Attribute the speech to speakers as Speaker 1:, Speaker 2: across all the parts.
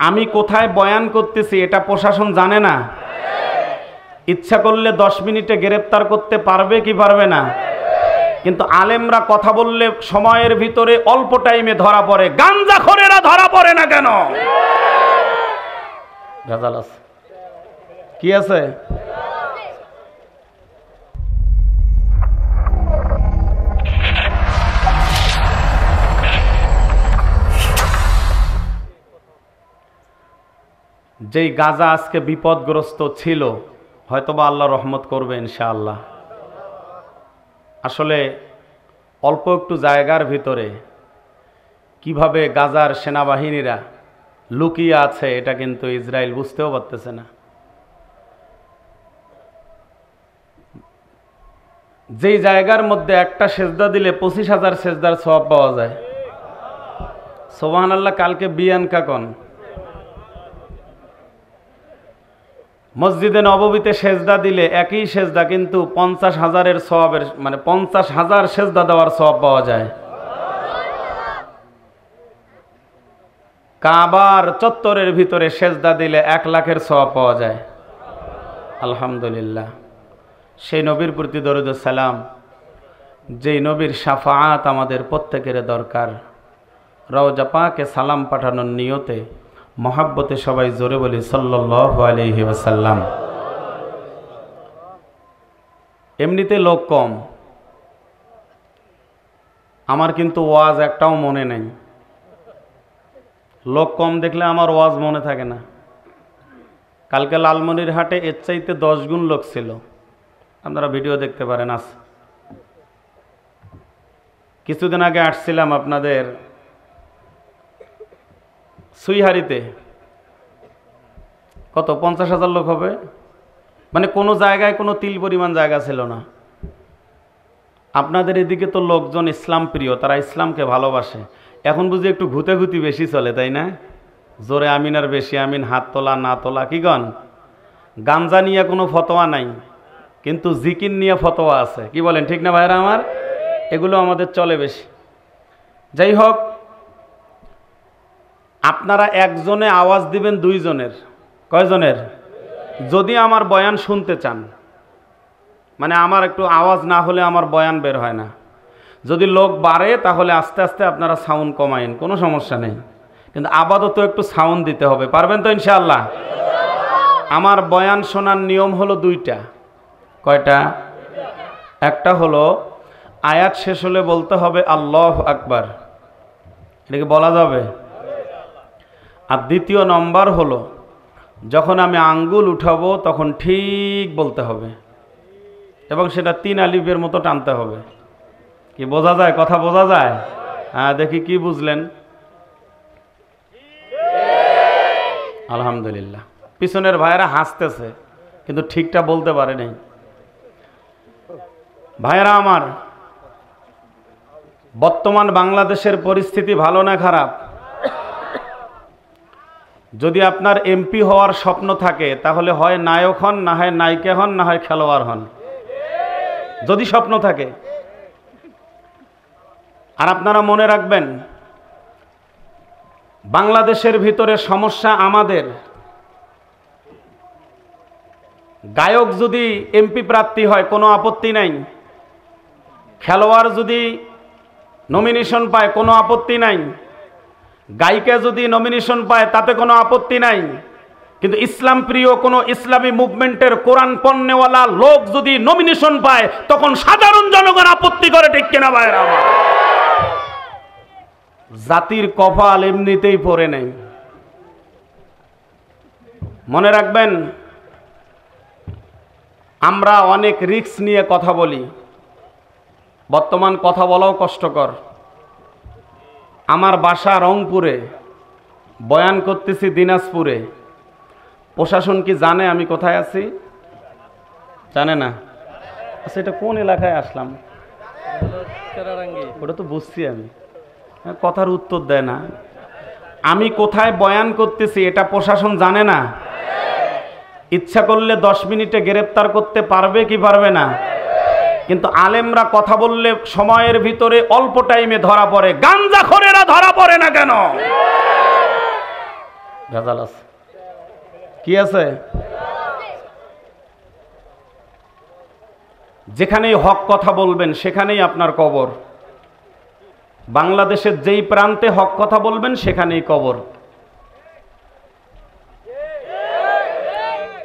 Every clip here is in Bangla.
Speaker 1: আমি কোথায় বয়ান করতেছি এটা প্রশাসন জানে না। ইচ্ছা করলে 10 মিনিটে গ্রেফতার করতে পারবে কি পারবে না? কিন্তু আলেমরা কথা বললে সময়ের ভিতরে অল্প টাইমে ধরা পড়ে। গাঞ্জাখোরেরা ধরা পড়ে না কেন? ভেজাল আছে। কি আছে? যেই গাজা আজকে বিপদগ্রস্ত ছিল, হয়তোবা আল্লাহ রহমত করবে ইনশাআল্লাহ। আসলে অল্প একটু জায়গার ভিতরে কিভাবে গাজার সেনাবাহিনীরা লুকিয়ে আছে এটা কিন্তু ইসরায়েল বুঝতেও পারতেছে না। যেই জায়গার মধ্যে একটা সেজদা দিলে 25,000 সেজদার সওয়াব পাওয়া যায়। সুবহানাল্লাহ। কালকে বিয়ান কাকন মসজিদে নববীতে সেজদা দিলে একই সেজদা কিন্তু 50,000-এর সওয়াবের, মানে 50,000 সেজদা দেওয়ার সওয়াব পাওয়া যায়। কাবার চত্বরের ভিতরে সেজদা দিলে 1 লাখের সওয়াব পাওয়া যায়। আলহামদুলিল্লাহ। সেই নবীর প্রতি দরুদ ও সালাম, যেই নবীর শাফাআত আমাদের প্রত্যেকের দরকার। রওজা পাকে সালাম পাঠানোর নিয়তে মহাব্বতে সবাই জোরে বলি সাল্লাল্লাহু আলাইহি ওয়াসাল্লাম। এমনিতে লোক কম, আমার কিন্তু ওয়াজ একটাও মনে নেই। লোক কম দেখলে আমার ওয়াজ মনে থাকে না। কালকে লালমনিরহাটে এর চাইতে 10 গুণ লোক ছিল, আপনারা ভিডিও দেখতে পারেন। আজ কিছুদিন আগে আসছিলাম আপনাদের সুইহারিতে, কত 50,000 লোক হবে। মানে কোনো জায়গায় কোনো তিল পরিমাণ জায়গা ছিল না। আপনাদের এদিকে তো লোকজন ইসলাম প্রিয়, তারা ইসলামকে ভালোবাসে। এখন বুঝি একটু ঘুতেঘুতি বেশি চলে, তাই না? জোরে আমিন আর বেশি আমিন, হাত তোলা না তোলা, কি গণ? গাঞ্জা নিয়ে কোনো ফতোয়া নাই, কিন্তু জিকির নিয়ে ফতোয়া আছে। কি বলেন, ঠিক না ভাইরা আমার? এগুলো আমাদের চলে বেশি। যাই হোক, আপনারা একজনে আওয়াজ দিবেন 2 জনের। কয়জনের? যদি আমার বয়ান শুনতে চান, মানে আমার একটু আওয়াজ না হলে আমার বয়ান বের হয় না। যদি লোক বাড়ে তাহলে আস্তে আস্তে আপনারা সাউন্ড কমায়েন, কোনো সমস্যা নেই, কিন্তু আপাতত একটু সাউন্ড দিতে হবে। পারবেন তো ইনশাআল্লাহ? আমার বয়ান শোনার নিয়ম হলো 2টা। কয়টা? একটা হলো আয়াত শেষ হলে বলতে হবে আল্লাহু আকবার, এটাকে বলা যাবে। আর দ্বিতীয় নম্বর হলো যখন আমি আঙ্গুল উঠাবো তখন ঠিক বলতে হবে, এবং সেটা 3 আলিফের মতো টানতে হবে। কি বোঝা যায়? কথা বোঝা যায়? হ্যাঁ, দেখি কি বুঝলেন। আলহামদুলিল্লাহ। পিছনের ভাইয়েরা হাসতেছে, কিন্তু ঠিকটা বলতে পারে নাই। ভাইয়েরা আমার, বর্তমান বাংলাদেশের পরিস্থিতি ভালো না খারাপ? যদি আপনার এমপি হওয়ার স্বপ্ন থাকে তাহলে হয় নায়ক হন, না হয় নায়িকা হন, না হয় খেলোয়াড় হন, যদি স্বপ্ন থাকে। আর আপনারা মনে রাখবেন, বাংলাদেশের ভিতরে সমস্যা আমাদের। গায়ক যদি এমপি প্রার্থী হয় কোনো আপত্তি নাই, খেলোয়াড় যদি নমিনেশন পায় কোনো আপত্তি নাই, গায়িকা যদি নমিনেশন পায় তাতে কোনো আপত্তি নাই। কিন্তু ইসলাম প্রিয় কোনো ইসলামী মুভমেন্টের কোরআন পণ্যওয়ালা লোক যদি নমিনেশন পায় তখন সাধারণ জনগণ আপত্তি করে, ঠিক কিনা ভাইরা আমার? জাতির কপাল এমনিতেই পড়ে নেই। মনে রাখবেন, আমরা অনেক রিস্ক নিয়ে কথা বলি। বর্তমান কথা বলাও কষ্টকর। আমার বাসা রংপুরে, বয়ান করতেছি দিনাজপুরে। প্রশাসন কি জানে আমি কোথায় আছি? জানে না। আচ্ছা, এটা কোন এলাকায় আসলাম? ওটা তো বুঝছি আমি, কথার উত্তর দেয় না। আমি কোথায় বয়ান করতেছি এটা প্রশাসন জানে না। ইচ্ছা করলে 10 মিনিটে গ্রেফতার করতে পারবে কি পারবে না? কিন্তু আলেমরা কথা বললে সময়ের ভিতরে অল্প টাইমে ধরা পড়ে। গাঞ্জাখোরেরা ধরা পড়ে না কেন? ভেজাল আছে। কি আছে? যেখানেই হক কথা বলবেন সেখানেই আপনার কবর। বাংলাদেশের যেই প্রান্তে হক কথা বলবেন সেখানেই কবর।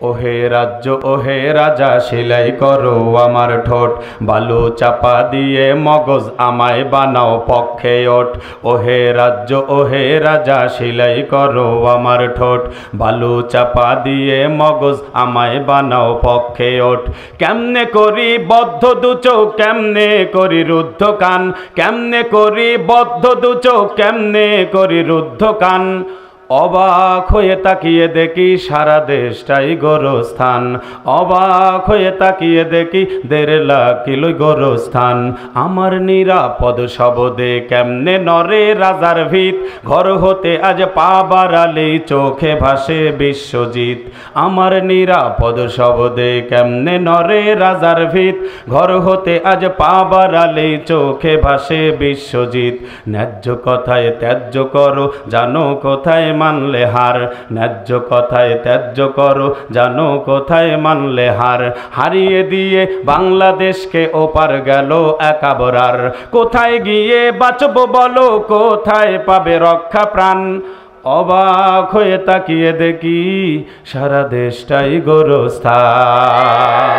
Speaker 1: ওহে রাজ্য ওহে রাজা সেলাই করো আমার ঠোঁট, বালু চাপা দিয়ে মগজ আমায় বানাও পক্ষে ওঠ। ওহে রাজ্য ওহে রাজা সেলাই করো আমার ঠোঁট, বালু চাপা দিয়ে মগজ আমায় বানাও পক্ষে ওঠ। কেমনে করি বদ্ধ দু চোখ, কেমনে করি রুদ্ধ কান, কেমনে করি বদ্ধ দু চোখ, কেমনে করি রুদ্ধ কান। অবাক হয়ে তাকিয়ে দেখি সারা দেশটাই গোরস্থান, অবাক হয়ে তাকিয়ে দেখি 1.5 লাখ কিলো গোরস্থান। আমার নিরাপদ শবদে কেমনে নরে রাজার ভিত, ঘর হতে আজ পা বাড়ালেই চোখে ভাসে বিশ্বজিৎ। আমার নিরাপদ শবদে কেমনে নরে রাজার ভিত, ঘর হতে আজ পা বাড়ালেই চোখে ভাসে বিশ্বজিৎ। ন্যায্য কথায় ত্যায্য করো জানো কোথায় মানলে হার, ন্যায্য কথায় ত্যায্য করো জানো কোথায় মানলে হার। হারিয়ে দিয়ে বাংলাদেশকে ওপার গেল একাবরার, কোথায় গিয়ে বাঁচবো বলো, কোথায় পাবে রক্ষা প্রাণ। অবাক হয়ে তাকিয়ে দেখি সারা দেশটাই গোরস্থান।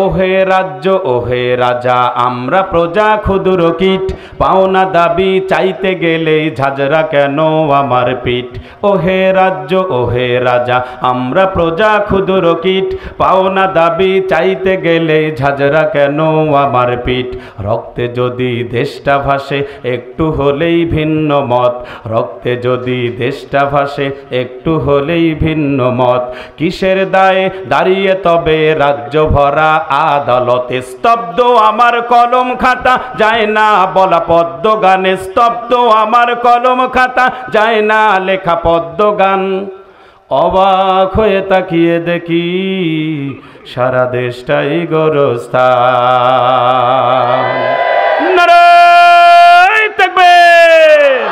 Speaker 1: ওহে রাজ্য ওহে রাজা আমরা প্রজা ক্ষুদ্র কীট, পাওনা দাবি চাইতে গেলেই ঝাঁঝরা কেন আমার পিঠ। ওহে রাজ্য ওহে রাজা আমরা প্রজা ক্ষুদ্র কীট, পাওনা দাবি চাইতে গেলেই ঝাঁঝরা কেন আমার পিঠ। রক্তে যদি দেশটা ভাসে একটু হলেই ভিন্ন মত, রক্তে যদি দেশটা ভাসে একটু হলেই ভিন্ন মত। কিসের দায়ে দাঁড়িয়ে তবে রাজ্য ভরা আদালতে, স্তব্ধ আমার কলম খাতা যায় না বলা পদ্ম গানে, স্তব্ধ আমার কলম খাতা যায় না লেখা পদ্ম গান। অবাক হয়ে তাকিয়ে দেখি সারা দেশটাই গোরস্থান। নারায়ে তাকবীর।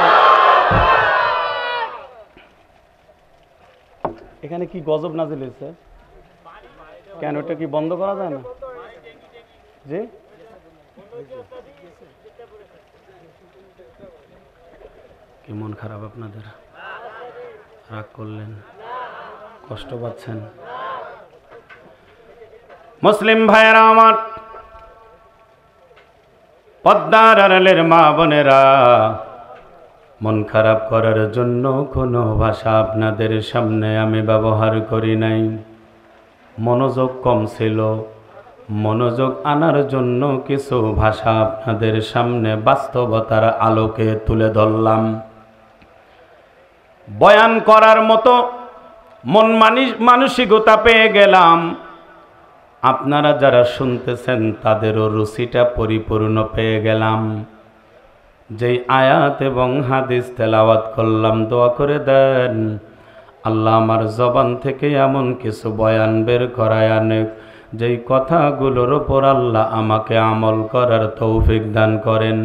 Speaker 1: এখানে কি গজব নাজিল হয়েছে? কেন এটা কি বন্ধ করা যায় না? জি কি মন খারাপ আপনাদের? রাগ করলেন? কষ্ট পাচ্ছেন? মুসলিম ভাইয়েরা আমার, পদ্মার আড়ালের মা বোনেরা, মন খারাপ করার জন্য কোনো ভাষা আপনাদের সামনে আমি ব্যবহার করি নাই। মনোযোগ কম ছিল, মনোযোগ আনার জন্য কিছু ভাষা আপনাদের সামনে বাস্তবতার আলোকে তুলে ধরলাম। বয়ান করার মতো মন মানসিকতা পেয়ে গেলাম। আপনারা যারা শুনতেছেন তাদেরও রুচিটা পরিপূর্ণ পেয়ে গেলাম। যেই আয়াত এবং হাদিস তেলাওয়াত করলাম, দোয়া করে দেন আল্লাহ আমার জবান থেকে এমন কিছু বয়ান বের করায় আনেক, যেই কথাগুলোর ওপর আল্লাহ আমাকে আমল করার তৌফিক দান করেন।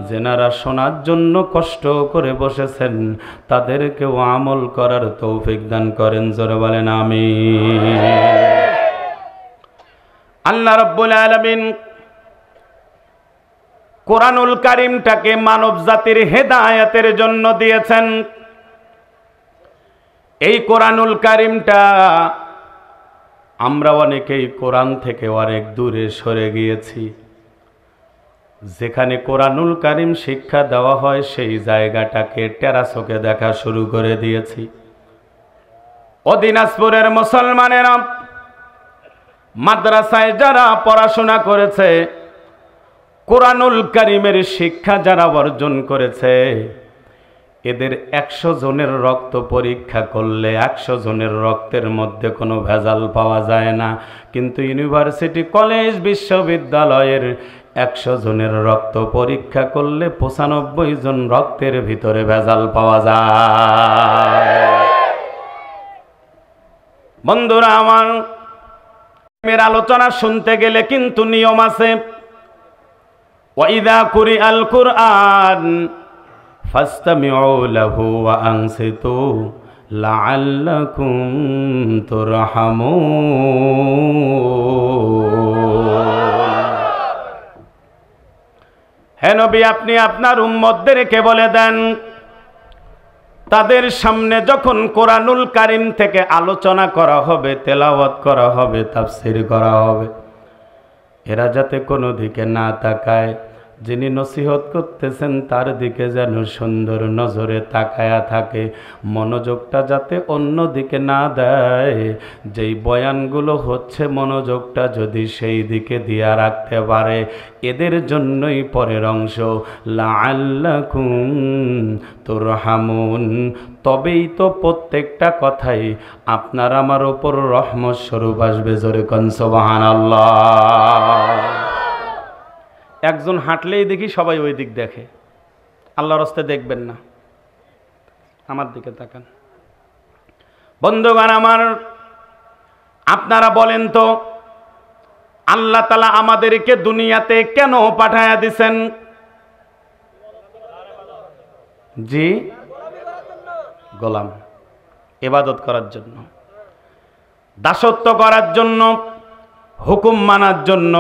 Speaker 1: যেনারা শোনার জন্য কষ্ট করে বসেছেন তাদেরকেও আমল করার তৌফিক দান করেন। জোরে বলেন আমিন। আল্লাহ রাব্বুল আলামিন কোরআনুল কারীমটাকে মানব জাতির হেদায়েতের জন্য দিয়েছেন। এই কোরআনুল কারীমটা আমরা অনেকেই কোরআন থেকে অনেক দূরে সরে গিয়েছি। যেখানে কোরআনুল কারীম শিক্ষা দেওয়া হয় সেই জায়গাটাকে টেরাসোকে দেখা শুরু করে দিয়েছি। ও দিনাজপুরের মুসলমানেরা, মাদ্রাসায় যারা পড়াশোনা করেছে, কোরআনুল কারীমের শিক্ষা যারা অর্জন করেছে, এদের 100 জনের রক্ত পরীক্ষা করলে 100 জনের রক্তের মধ্যে কোনো ভেজাল পাওয়া যায় না। কিন্তু ইউনিভার্সিটি, কলেজ, বিশ্ববিদ্যালয়ের 100 জনের রক্ত পরীক্ষা করলে 95 জন রক্তের ভিতরে ভেজাল পাওয়া যায়। বন্ধুরা আমার, এর আলোচনা শুনতে গেলে কিন্তু নিয়ম আছে। ওয়াইদা কুরিআল কুরআন ফাসতামিউ লাহু ওয়া আনসিতু লাআল্লাকুম তুরহামুন। হে নবী, আপনি আপনার উম্মতদেরকে বলে দেন, তাদের সামনে যখন কোরআনুল কারীম থেকে আলোচনা করা হবে, তেলাওয়াত করা হবে, তাফসীর করা হবে, এরা যাতে কোনো দিকে না তাকায়, যিনি নসিহত করতেছেন তার দিকে যেন সুন্দর নজরে তাকায়া থাকে, মনোযোগটা যাতে অন্য দিকে না দেয়। যেই বয়ানগুলো হচ্ছে মনোযোগটা যদি সেই দিকে দিয়া রাখতে পারে, এদের জন্যই পরের অংশ লাআল্লাকুম তুরহামুন। তবেই তো প্রত্যেকটা কথাই আপনার আমার ওপর রহমত স্বরূপ আসবে। জোরে কোন সুবহানাল্লাহ। একজন হাঁটলেই দেখি সবাই ওই দিক দেখে, আল্লাহর রাস্তায় দেখবেন না, আমার দিকে তাকান। বন্ধুগণ আমার, আপনারা বলেন তো, আল্লাহ তাআলা আমাদেরকে দুনিয়াতে কেন পাঠায়া দিছেন? জি, গোলাম, ইবাদত করার জন্য, দাসত্ব করার জন্য, হুকুম মানার জন্য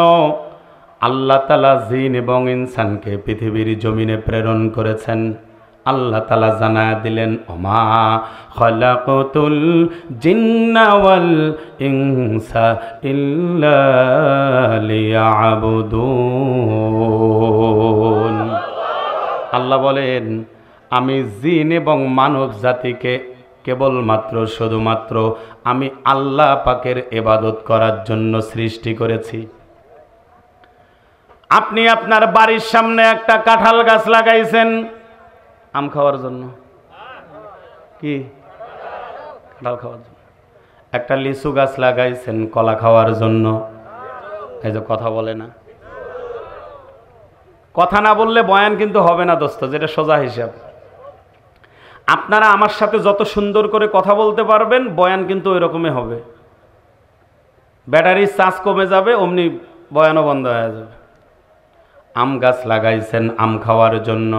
Speaker 1: আল্লাহ তাআলা জিন এবং ইনসানকে পৃথিবীর জমিনে প্রেরণ করেছেন। আল্লাহ তাআলা জানায়া দিলেন, ওমা খালাকাতুল জিন্না ওয়াল ইনসা ইল্লা লিয়াবুদুন। আল্লাহ বলেন, আমি জিন এবং মানব জাতিকে কেবলমাত্র শুধুমাত্র আমি আল্লাহ পাকের ইবাদত করার জন্য সৃষ্টি করেছি। আপনি আপনার বাড়ির সামনে একটা কাঁঠাল গাছ লাগাইছেন আম খাওয়ার জন্য, কি কাঁঠাল খাওয়ার জন্য। একটা লিচু গাছ লাগাইছেন কলা খাওয়ার জন্য। এই যে কথা বলে না, কথা না বললে বয়ান কিন্তু হবে না দোস্ত, যেটা সোজা হিসাব। আপনারা আমার সাথে যত সুন্দর করে কথা বলতে পারবেন, বয়ান কিন্তু ওই রকমই হবে। ব্যাটারির চার্জ কমে যাবে, অমনি বয়ানও বন্ধ হয়ে যাবে। আম গাছ লাগাইছেন আম খাওয়ার জন্য।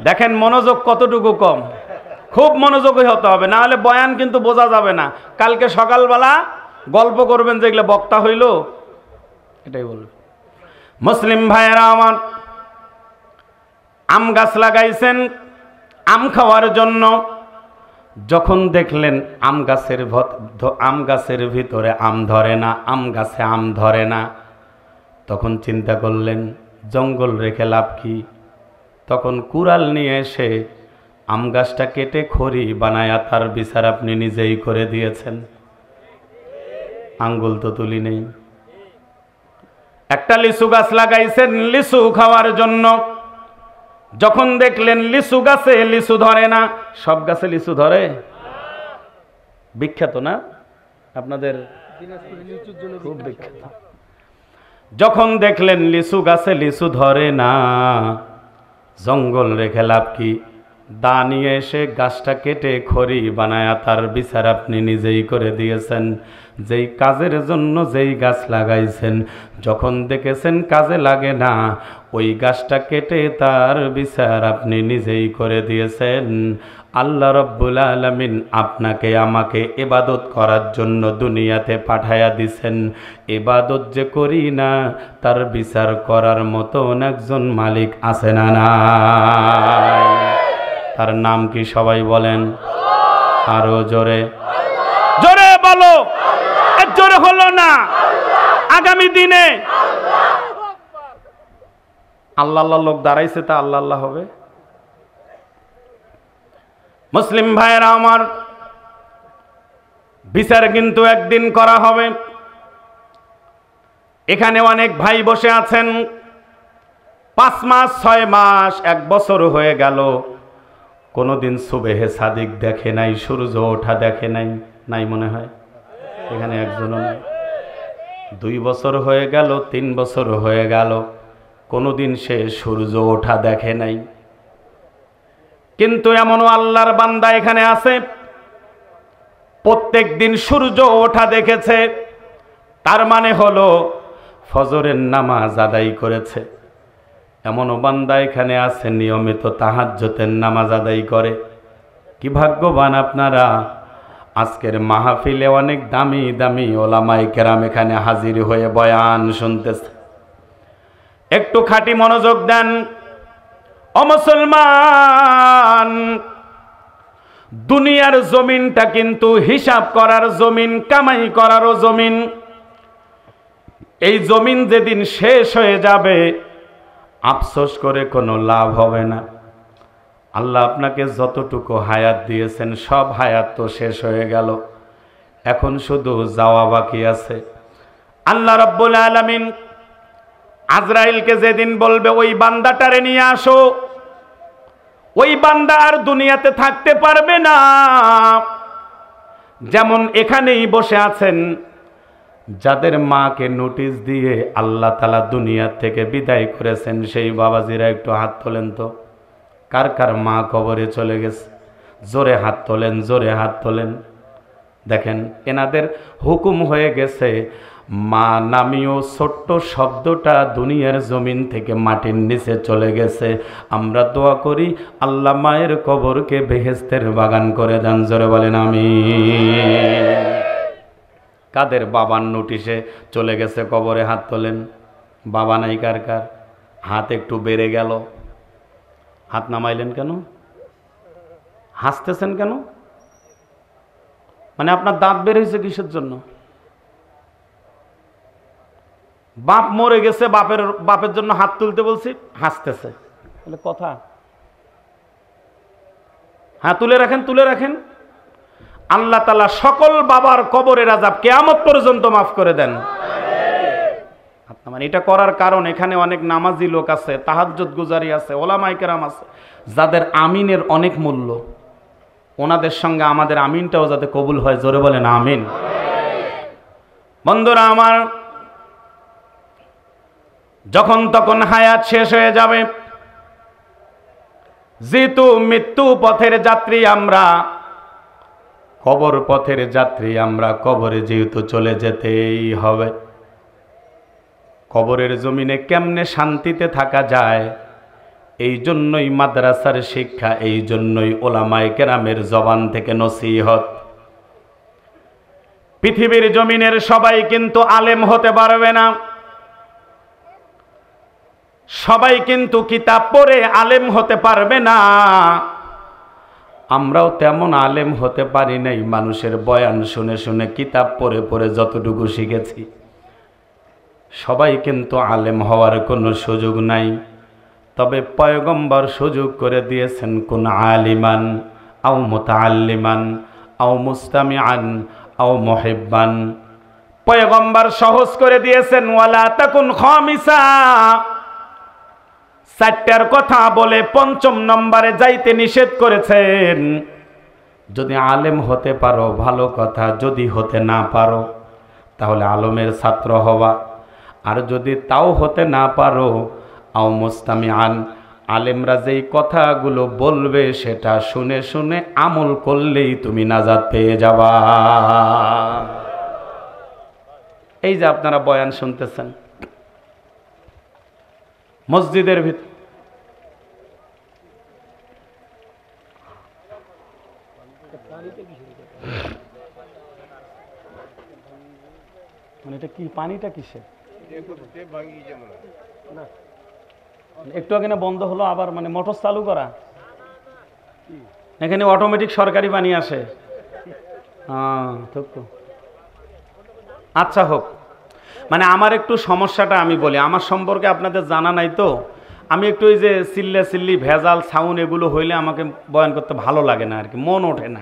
Speaker 1: দেখেন মনোযোগ কতটুকু কম, খুব মনোযোগী হতে হবে, না হলে বয়ান কিন্তু বোঝা যাবে না। কালকে সকালবেলা গল্প করবেন যেগুলো বক্তা হইল, এটাই বলবে। মুসলিম ভাইয়েরা আমার, আম গাছ লাগাইছেন আম খাওয়ার জন্য। যখন দেখলেন আম গাছের ভিতরে আম ধরে না, আম গাছে আম ধরে না, তখন চিন্তা করলেন জঙ্গল রেখে লাভ কি? তখন কুড়াল নিয়ে এসে আম গাছটা কেটে খড়ি বানায়া তার বিচার আপনি নিজেই করে দিয়েছেন। আঙ্গুল তো তুলি নেই। একটা লিচু গাছ লাগাইছেন লিচু খাওয়ার জন্য। যখন দেখলেন লিচু গাছে লিচু ধরে না, সব গাছে লিচু ধরে? বিখ্যাত না আপনাদের, খুব বিখ্যাত। যখন দেখলেন লিচু গাছে লিচু ধরে না, জঙ্গল রেখে লাভ কি? দা নিয়ে এসে গাছটা কেটে খড়ি বানায়া তার বিচার আপনি নিজেই করে দিয়েছেন। যেই কাজের জন্য যেই গাছ লাগাইছেন, যখন দেখেছেন কাজে লাগে না, ওই গাছটা কেটে তার বিচার আপনি নিজেই করে দিয়েছেন। আল্লাহ রাব্বুল আলামিন আপনাকে আমাকে ইবাদত করার জন্য দুনিয়াতে পাঠায়া দিছেন। ইবাদত যে করি না, তার বিচার করার মতন একজন মালিক আছে না নাই? তার নাম কি সবাই বলেন? আরো জোরে জোরে বলো। জোরে হলো না। আগামী দিনে আল্লাহ আল্লাহ লোক দাঁড়াইছে, তা আল্লাহ আল্লাহ হবে? মুসলিম ভাইয়েরা আমার, বিচার কিন্তু একদিন করা হবে। এখানে অনেক ভাই বসে আছেন, 5 মাস 6 মাস 1 বছর হয়ে গেল, কোনোদিন সুবেহে সাদিক দেখে নাই, সূর্য ওঠা দেখে নাই। নাই মনে হয় এখানে একজনও নাই। 2 বছর হয়ে গেল, 3 বছর হয়ে গেল, কোনোদিন সে সূর্য ওঠা দেখে নাই। কিন্তু এমনও আল্লাহর বান্দা এখানে আছে, প্রত্যেক দিন সূর্য ওঠা দেখেছে। তার মানে হলো ফজরের নামাজ আদায় করেছে, এমনও বান্দা এখানে আছে নিয়মিত তাহাজ্জুদের নামাজ আদায় করে। কি ভাগ্যবান আপনারা, আজকের মাহফিলে অনেক দামি দামি ওলামায়ে কেরাম এখানে হাজির হয়ে বয়ান শুনতেছে। একটু খাঁটি মনোযোগ দেন ও মুসলমান। দুনিয়ার জমিনটা কিন্তু হিসাব করার জমিন, কামাই করারও জমিন। এই জমিন যেদিন শেষ হয়ে যাবে, আফসোস করে কোনো লাভ হবে না। আল্লাহ আপনাকে যতটুকু হায়াত দিয়েছেন সব হায়াত তো শেষ হয়ে গেল, এখন শুধু যাওয়া বাকি আছে। আল্লাহ রাব্বুল আলামিন আজরাইলকে যেদিন বলবে ওই বান্দাটারে নিয়ে আসো, ওই বান্দা আর দুনিয়াতে থাকতে পারবে না। যেমন এখানেই বসে আছেন, যাদের মাকে নোটিশ দিয়ে আল্লাহ তাআলা দুনিয়া থেকে বিদায় করেছেন, সেই বাবাজিরা একটু হাত তোলেন তো। কার কার মা কবরে চলে গেছে? জোরে হাত তোলেন, জোরে হাত তোলেন। দেখেন এনাদের হুকুম হয়ে গেছে, মা নামীয় ছোট্ট শব্দটা দুনিয়ার জমিন থেকে মাটির নিচে চলে গেছে। আমরা দোয়া করি আল্লাহ মায়ের কবরকে বেহেশতের বাগান করে দেন। জোরে বলেন আমিন। কাদের বাবার নোটিশে চলে গেছে কবরে? হাত তোলেন। বাবা নাই কার কার? হাত একটু বেড়ে গেল। হাত নামাইলেন কেন? হাসতেছেন কেন? মানে আপনার দাঁত বের হয়েছে কিসের জন্য? বাপ মরে গেছে, বাপের জন্য হাত তুলতে বলছি, হাসতেছে। বলে কথা। হ্যাঁ তুলে রাখেন, তুলে রাখেন। আল্লাহ তাআলা সকল বাবার কবরের আযাব কিয়ামত পর্যন্ত মাফ করে দেন। মানে এটা করার কারণ, এখানে অনেক নামাজি লোক আছে, তাহাজ্জুদ গুজারি আছে, ওলামায়ে কেরাম আছে, যাদের আমিনের অনেক মূল্য। ওনাদের সঙ্গে আমাদের আমিনটাও যাতে কবুল হয়। জোরে বলেন আমিন। বন্ধুরা আমার, যখন তখন হায়াত শেষ হয়ে যাবে, যেহেতু মৃত্যু পথের যাত্রী আমরা, কবর পথের যাত্রী আমরা, কবরে যেহেতু চলে যেতেই হবে। কবরের জমিনে কেমনে শান্তিতে থাকা যায়, এই জন্যই মাদ্রাসার শিক্ষা, এই জন্যই ওলামায়ে কেরামের জবান থেকে নসিহত। পৃথিবীর জমিনের সবাই কিন্তু আলেম হতে পারবে না, সবাই কিন্তু কিতাব পড়ে আলেম হতে পারবে না। আমরাও তেমন আলেম হতে পারি নাই, মানুষের বয়ান শুনে শুনে, কিতাব পড়ে পড়ে যতটুকু শিখেছি। সবাই কিন্তু আলেম হওয়ার কোনো সুযোগ নাই। তবে পয়গম্বর সুযোগ করে দিয়েছেন, কোন আলিমান আও মুতাআল্লিমান আও মুস্তামিআন আও মুহিব্বান। পয়গম্বর সহজ করে দিয়েছেন, ওয়ালা তাকুন খামিসা। চারটার কথা বলে পঞ্চম নম্বরে যাইতে নিষেধ করেছেন। যদি আলেম হতে পারো ভালো কথা, যদি হতে না পারো তাহলে আলমের ছাত্র হবা। আর যদি তাও হতে না পারো, আও মুস্তামিআন, আলেমরা যেই কথাগুলো বলবে সেটা শুনে শুনে আমল করলেই তুমি নাজাত পেয়ে যাবা। এই যে আপনারা বয়ান শুনতেছেন মসজিদের ভিতর, মানে এটা কি পানিটা কিসের? একটু আগে না বন্ধ হলো, আবার মানে মোটর চালু করা, এখানে অটোমেটিক সরকারি পানি আসে। আচ্ছা হোক, মানে আমার একটু সমস্যাটা আমি বলি, আমার সম্পর্কে আপনাদের জানা নাই তো। আমি একটু ওই যে চিল্লি ভেজাল সাউন্ড এগুলো হইলে আমাকে বয়ান করতে ভালো লাগে না আর কি, মন ওঠে না।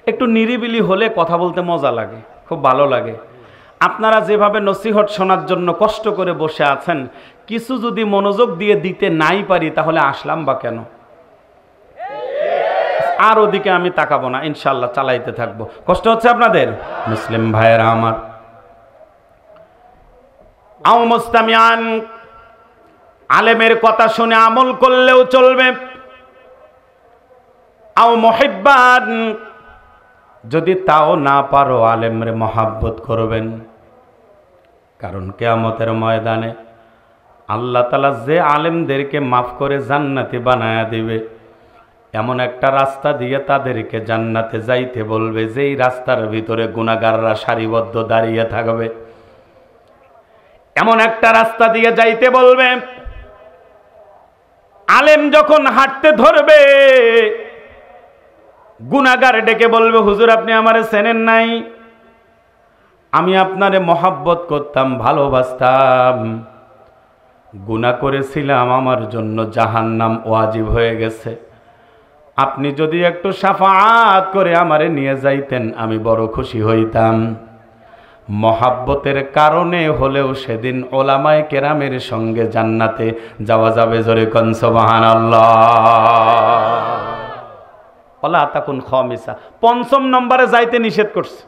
Speaker 1: একটু নিরিবিলি হলে কথা বলতে মজা লাগে, খুব ভালো লাগে। আপনারা যেভাবে নসিহত শোনার জন্য কষ্ট করে বসে আছেন, কিছু যদি মনোযোগ দিয়ে দিতে নাই পারি তাহলে আসলাম বা কেন? আর ওদিকে আমি তাকাবো না, ইনশাল্লাহ চালাইতে থাকবো। কষ্ট হচ্ছে আপনাদের? মুসলিম ভাইয়েরা আমার, আও মুস্তামিআন, আলেমের কথা শুনে আমল করলেও চলবে। আও মুহিব্বান, যদি তাও না পারো আলেমরে মহাব্বত করবেন। কারণ কিয়ামতের ময়দানে আল্লাহ তাআলা যে আলেমদেরকে মাফ করে জান্নাতি বানায়া দিবে, এমন একটা রাস্তা দিয়ে তাদেরকে জান্নাতে যাইতে বলবে যেই রাস্তার ভিতরে গুনাহগাররা সারিবদ্ধ দাঁড়িয়ে থাকবে। এমন একটা রাস্তা দিয়ে যাইতে বলবে, আলেম যখন হাঁটতে ধরবে গুনাহগার ডেকে বলবে, হুজুর আপনি আমারে চেনেন নাই, আমি আপনারে মহাব্বত করতাম, ভালোবাসতাম, গুনাহ করেছিলাম, আমার জন্য জাহান্নাম ওয়াজিব হয়ে গেছে, আপনি যদি একটু শাফাআত করে আমারে নিয়ে যাইতেন আমি বড় খুশি হইতাম। মহাব্বতের কারণে হলেও সেদিন ওলামায়ে কেরামের সঙ্গে জান্নাতে যাওয়া যাবে। জোরে কোন সুবহানাল্লাহ। ওয়ালা তাকুন খামিসা, পঞ্চম নম্বরে যাইতে নিষেধ করছে।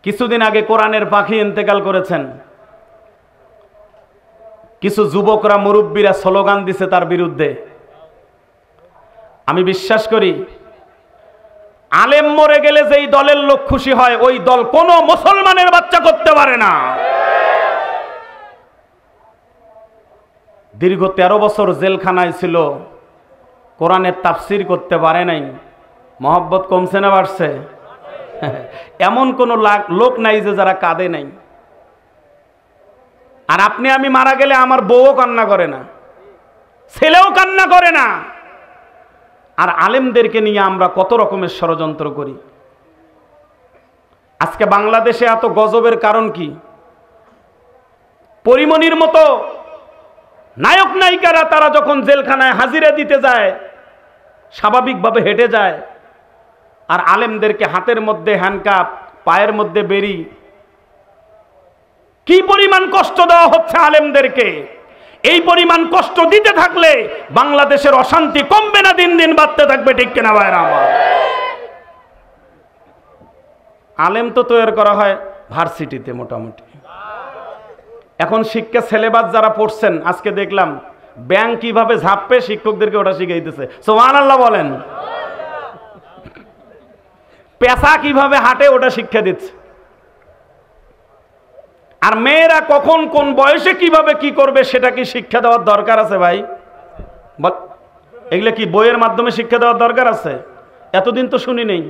Speaker 1: কিছুদিন আগে কোরআনের পাখি ইন্তেকাল করেছেন, কিছু যুবকরা মুরব্বীরা স্লোগান দিছে তার বিরুদ্ধে। আমি বিশ্বাস করি আলেম মরে গেলে যেই দলের লোক খুশি হয় ওই দল কোনো মুসলমানের বাচ্চা করতে পারে না। দীর্ঘ 13 বছর জেলখানায় ছিল, কোরআনের তাফসির করতে পারে নাই। মহব্বত কমছে না বাড়ছে? এমন কোন লোক নাই যে যারা কাঁদে নাই। আর আপনি আমি মারা গেলে আমার বউও কান্না করে না, ছেলেও কান্না করে না। আর আলেমদেরকে নিয়ে আমরা কত রকমের ষড়যন্ত্র করি। আজকে বাংলাদেশে এত গজবের কারণ কি? পরিমণির মতো নায়ক নায়িকারা তারা যখন জেলখানায় হাজিরা দিতে যায় স্বাভাবিকভাবে হেঁটে যায়, আর আলেমদেরকে হাতের মধ্যে হ্যান্ডকাপ, পায়ের মধ্যে বেড়ি। কি পরিমাণ কষ্ট দেওয়া হচ্ছে আলেমদেরকে! এই পরিমাণ কষ্ট দিতে থাকলে বাংলাদেশের অশান্তি কমবে না, দিন দিন বাড়তে থাকবে। ঠিক কিনা ভাইরা আমার? আলেম তো তৈরি করা হয় ভার্সিটিতে মোটামুটি। এখন শিক্ষা সিলেবাস যারা পড়ছেন, আজকে দেখলাম ব্যাংক কিভাবে ঝাপবে শিক্ষকদেরকে ওটা শিখাইতেছে। সুবহানাল্লাহ বলেন। পেশা কিভাবে হাঁটে ওটা শিক্ষা দিচ্ছে। আর মেয়েরা কখন কোন বয়সে কিভাবে কি করবে সেটা কি শিক্ষা দেওয়ার দরকার আছে ভাই? বল, এগুলো কি বইয়ের মাধ্যমে শিক্ষা দেওয়ার দরকার আছে? এতদিন তো শুনি নেই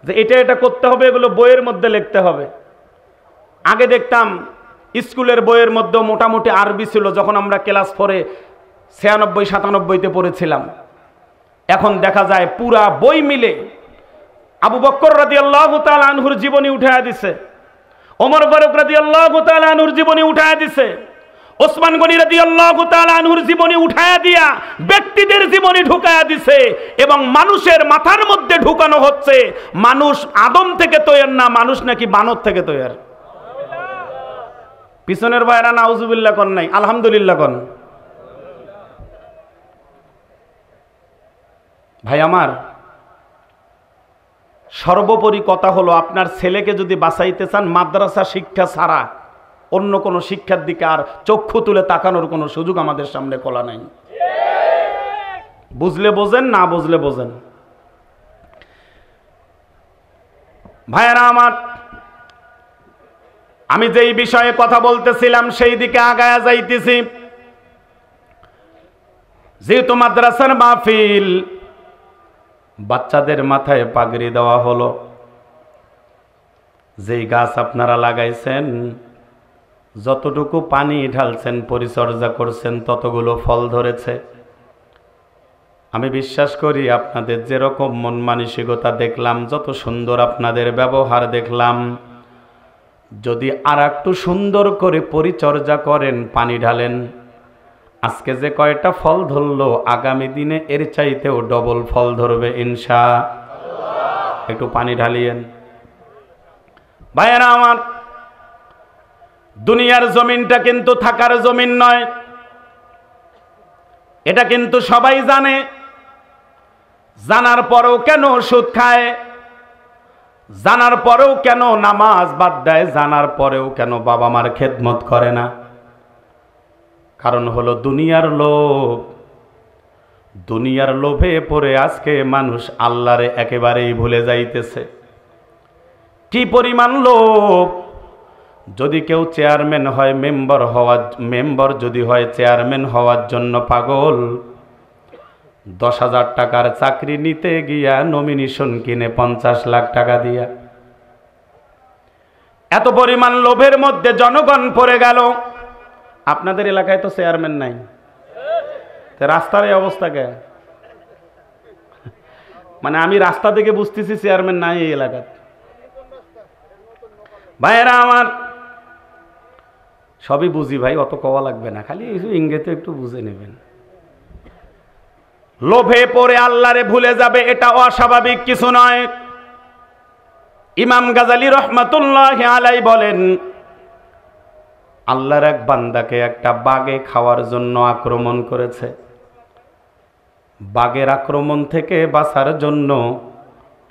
Speaker 1: যে এটা এটা করতে হবে, এগুলো বইয়ের মধ্যে লিখতে হবে। আগে দেখতাম স্কুলের বইয়ের মধ্যে মোটামুটি আরবি ছিল যখন আমরা ক্লাস 4-এ 96-97-তে পড়েছিলাম। এখন দেখা যায় পুরা বই মিলে আবু বকর রাদিয়াল্লাহু তাআলা আনহুর জীবনী উঠায়া দিছে, ওমর ফারুক রাদিয়াল্লাহু তাআলা আনহুর জীবনী উঠায়া দিছে, ওসমান গনি রাদিয়াল্লাহু তাআলা আনহুর জীবনী উঠায়া দিয়া ব্যক্তিদের জীবনী ঢুকায়া দিছে। এবং মানুষের মাথার মধ্যে ঢুকানো হচ্ছে মানুষ আদম থেকে তৈরি না, মানুষ নাকি বানর থেকে তৈরি। পিছনের ভাইরা নাউজুবিল্লাহ কোন নাই, আলহামদুলিল্লাহ কোন। ভাই আমার, সর্বোপরি কথা হলো আপনার ছেলেকে যদি বাঁচাইতে চান, মাদ্রাসা শিক্ষা ছাড়া অন্য কোনো শিক্ষার দিকে আর চক্ষু তুলে তাকানোর কোনো সুযোগ আমাদের সামনে খোলা নাই। বুঝলে বোঝেন, না বুঝলে বোঝেন। ভাইয়েরা আমার, আমি যেই বিষয়ে কথা বলতেছিলাম সেই দিকে আগায়া যাইতেছি। যেহেতু মাদ্রাসার মাহফিল, বাচ্চাদের মাথায় পাগড়ি দেওয়া হলো, যেই গাছ আপনারা লাগাইছেন, যতটুকু পানি ঢালছেন, পরিচর্যা করছেন, ততগুলো ফল ধরেছে। আমি বিশ্বাস করি আপনাদের যেরকম মন মানসিকতা দেখলাম, যত সুন্দর আপনাদের ব্যবহার দেখলাম, যদি আর একটু সুন্দর করে পরিচর্যা করেন, পানি ঢালেন, আজকে যে কয়টা ফল ধরলো আগামী দিনে এর চাইতেও ডবল ফল ধরবে ইনশাআল্লাহ। একটু পানি ঢালিয়েন। ভাইয়েরা আমার, দুনিয়ার জমিনটা কিন্তু থাকার জমিন নয়, এটা কিন্তু সবাই জানে। জানার পরেও কেন সুদ খায়, জানার পরেও কেন নামাজ বাদ দেয়, জানার পরেও কেন বাবা মার খেদমত করে না? কারণ হলো দুনিয়ার লোভ। দুনিয়ার লোভে পড়ে আজকে মানুষ আল্লাহরে একেবারেই ভুলে যাইতেছে। কি পরিমাণ লোভ! যদি কেউ চেয়ারম্যান হয়, মেম্বার যদি হয় চেয়ারম্যান হওয়ার জন্য পাগল, 10,000 টাকার চাকরি নিতে গিয়া নমিনেশন কিনে 50 লাখ টাকা দিয়া। এত পরিমাণ লোভের মধ্যে জনগণ পড়ে গেল। আপনাদের এলাকায় তো চেয়ারম্যান নাই, রাস্তার এই অবস্থা কে? মানে আমি রাস্তা থেকে বুঝতেছি চেয়ারম্যান নাই এই এলাকায়। ভাইয়েরা আমার, সবই বুঝি ভাই, অত কওয়া লাগবে না, খালি ইংরেজিতে একটু বুঝে নেবেন। লোভে পড়ে আল্লাহরে ভুলে যাবে, এটা অস্বাভাবিক কিছু নয়। ইমাম গাজালি রহমাতুল্লাহি আলাইহি বলেন, আল্লাহর এক বান্দাকে একটা বাঘে খাওয়ার জন্য আক্রমণ করেছে। বাঘের আক্রমণ থেকে বাঁচার জন্য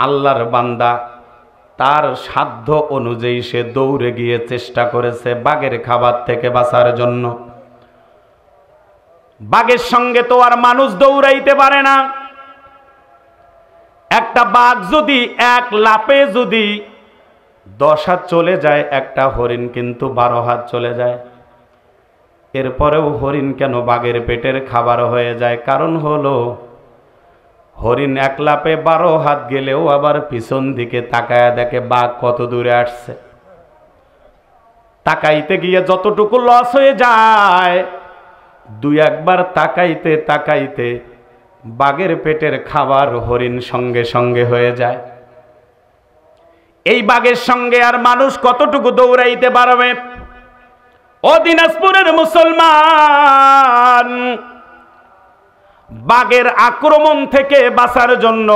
Speaker 1: আল্লাহর বান্দা তার সাধ্য অনুযায়ী সে দৌড়ে গিয়ে চেষ্টা করেছে বাঘের খাবার থেকে বাঁচার জন্য। বাঘের সঙ্গে তো আর মানুষ দৌড়াইতে পারে না। একটা বাঘ যদি এক লাফে যদি 10 হাত চলে যায়, একটা হরিণ কিন্তু 12 হাত চলে যায়। এরপরেও হরিণ কেন বাঘের পেটের খাবার হয়ে যায়? কারণ হলো হরিণ এক লাফে 12 হাত গেলেও আবার পিছন দিকে তাকায়া দেখে বাঘ কত দূরে আসছে। তাকাইতে গিয়ে যতটুকু লস হয়ে যায়, 2 একবার তাকাইতে তাকাইতে বাঘের পেটের খাবার হরিণ সঙ্গে সঙ্গে হয়ে যায়। এই বাঘের সঙ্গে আর মানুষ কতটুকু দৌড়াইতে পারবে? ও দিনাজপুরের মুসলমান, বাঘের আক্রমণ থেকে বাঁচার জন্য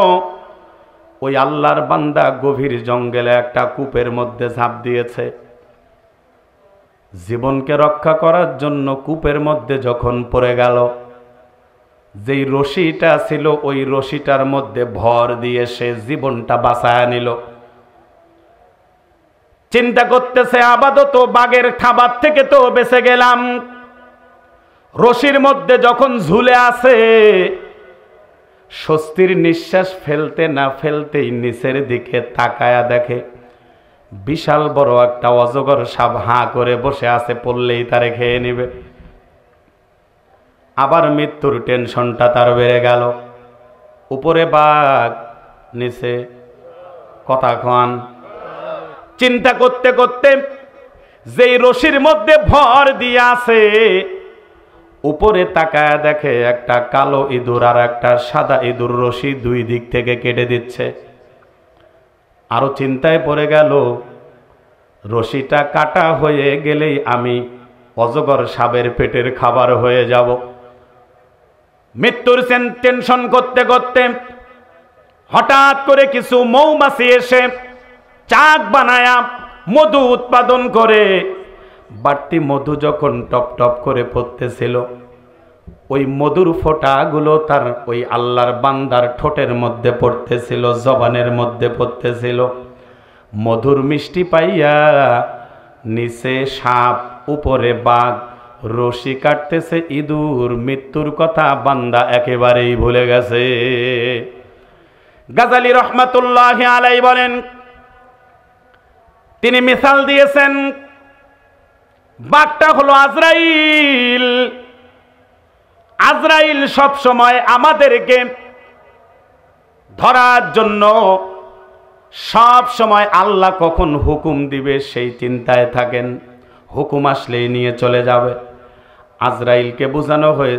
Speaker 1: ওই আল্লাহর বান্দা গভীর জঙ্গলে একটা কূপের মধ্যে ঝাঁপ দিয়েছে। জীবনকে রক্ষা করার জন্য কূপের মধ্যে যখন পড়ে গেল, যেই রশিটা ছিল ওই রশিটার মধ্যে ভর দিয়ে সে জীবনটা বাঁচায় নিল। চিন্তা করতেছে, আপাতত বাঘের খাবার থেকে তো বেঁচে গেলাম। রশির মধ্যে যখন ঝুলে আছে, স্বস্তির নিঃশ্বাস ফেলতে না ফেলতেই নিচের দিকে তাকায়া দেখে বিশাল বড় একটা অজগর সাপ হাঁ করে বসে আছে, পড়লেই তারে খেয়ে নিবে। আবার মৃত্যুর টেনশনটা তার বেড়ে গেল। উপরে বাঘ, নিচে কথা খান। চিন্তা করতে করতে যেই রশির মধ্যে ভর দিয়ে আছে, উপরে তাকায় দেখে একটা কালো ইঁদুর আর একটা সাদা ইঁদুর রশি 2 দিক থেকে কেটে দিচ্ছে। আরো চিন্তায় পড়ে গেল, রশিটা কাটা হয়ে গেলেই আমি অজগর সাপের পেটের খাবার হয়ে যাব। মৃত্যুর টেনশন করতে করতে হঠাৎ করে কিছু মৌমাছি এসে চাক বানায়া মধু উৎপাদন করে। বাড়তি মধু যখন টপ টপ করে পড়তেছিল, ওই মধুর ফোঁটাগুলো তার ওই আল্লাহর বান্দার ঠোঁটের মধ্যে পড়তেছিল, জবানের মধ্যে পড়তেছিল। মধুর মিষ্টি পাইয়া নিচে সাপ, উপরে বাঘ, রশি কাটতেছে ইঁদুর। মৃত্যুর কথা বান্দা একেবারেই ভুলে গেছে। গাজালি রহমাতুল্লাহি আলাইহি বলেন, তিনি মিসাল দিয়েছেন, বাঘটা হলো আজরাইল। আজরাইল সব সময় আমাদেরকে ধরার জন্য সব সময় আল্লাহ কখন হুকুম দিবে সেই চিন্তায় থাকেন। হুকুম আসলেই নিয়ে চলে যাবে। আজরাইলকে বোঝানো হয়ে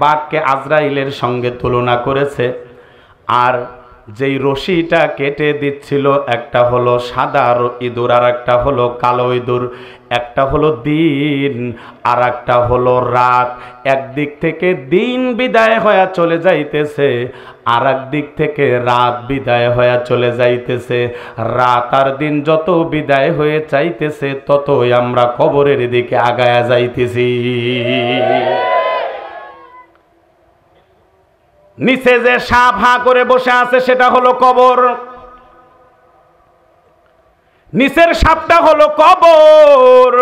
Speaker 1: বাঘকে আজরাইলের সঙ্গে তুলনা করেছে। আর যেই রশিটা কেটে দিচ্ছিল, একটা হলো সাদা ইঁদুর আর একটা হলো কালো ইঁদুর। একটা হলো দিন আর একটা হলো রাত। একদিক থেকে দিন বিদায় হয়ে চলে যাইতেছে, আর একদিক থেকে রাত বিদায় হয়ে চলে যাইতেছে। রাত আর দিন যত বিদায় হয়ে চাইতেছে, ততই আমরা কবরের দিকে আগায়া যাইতেছি। নিচে যে সাপ হাঁ করে বসে আছে সেটা হলো কবর। নিচের সাপটা হলো কবর।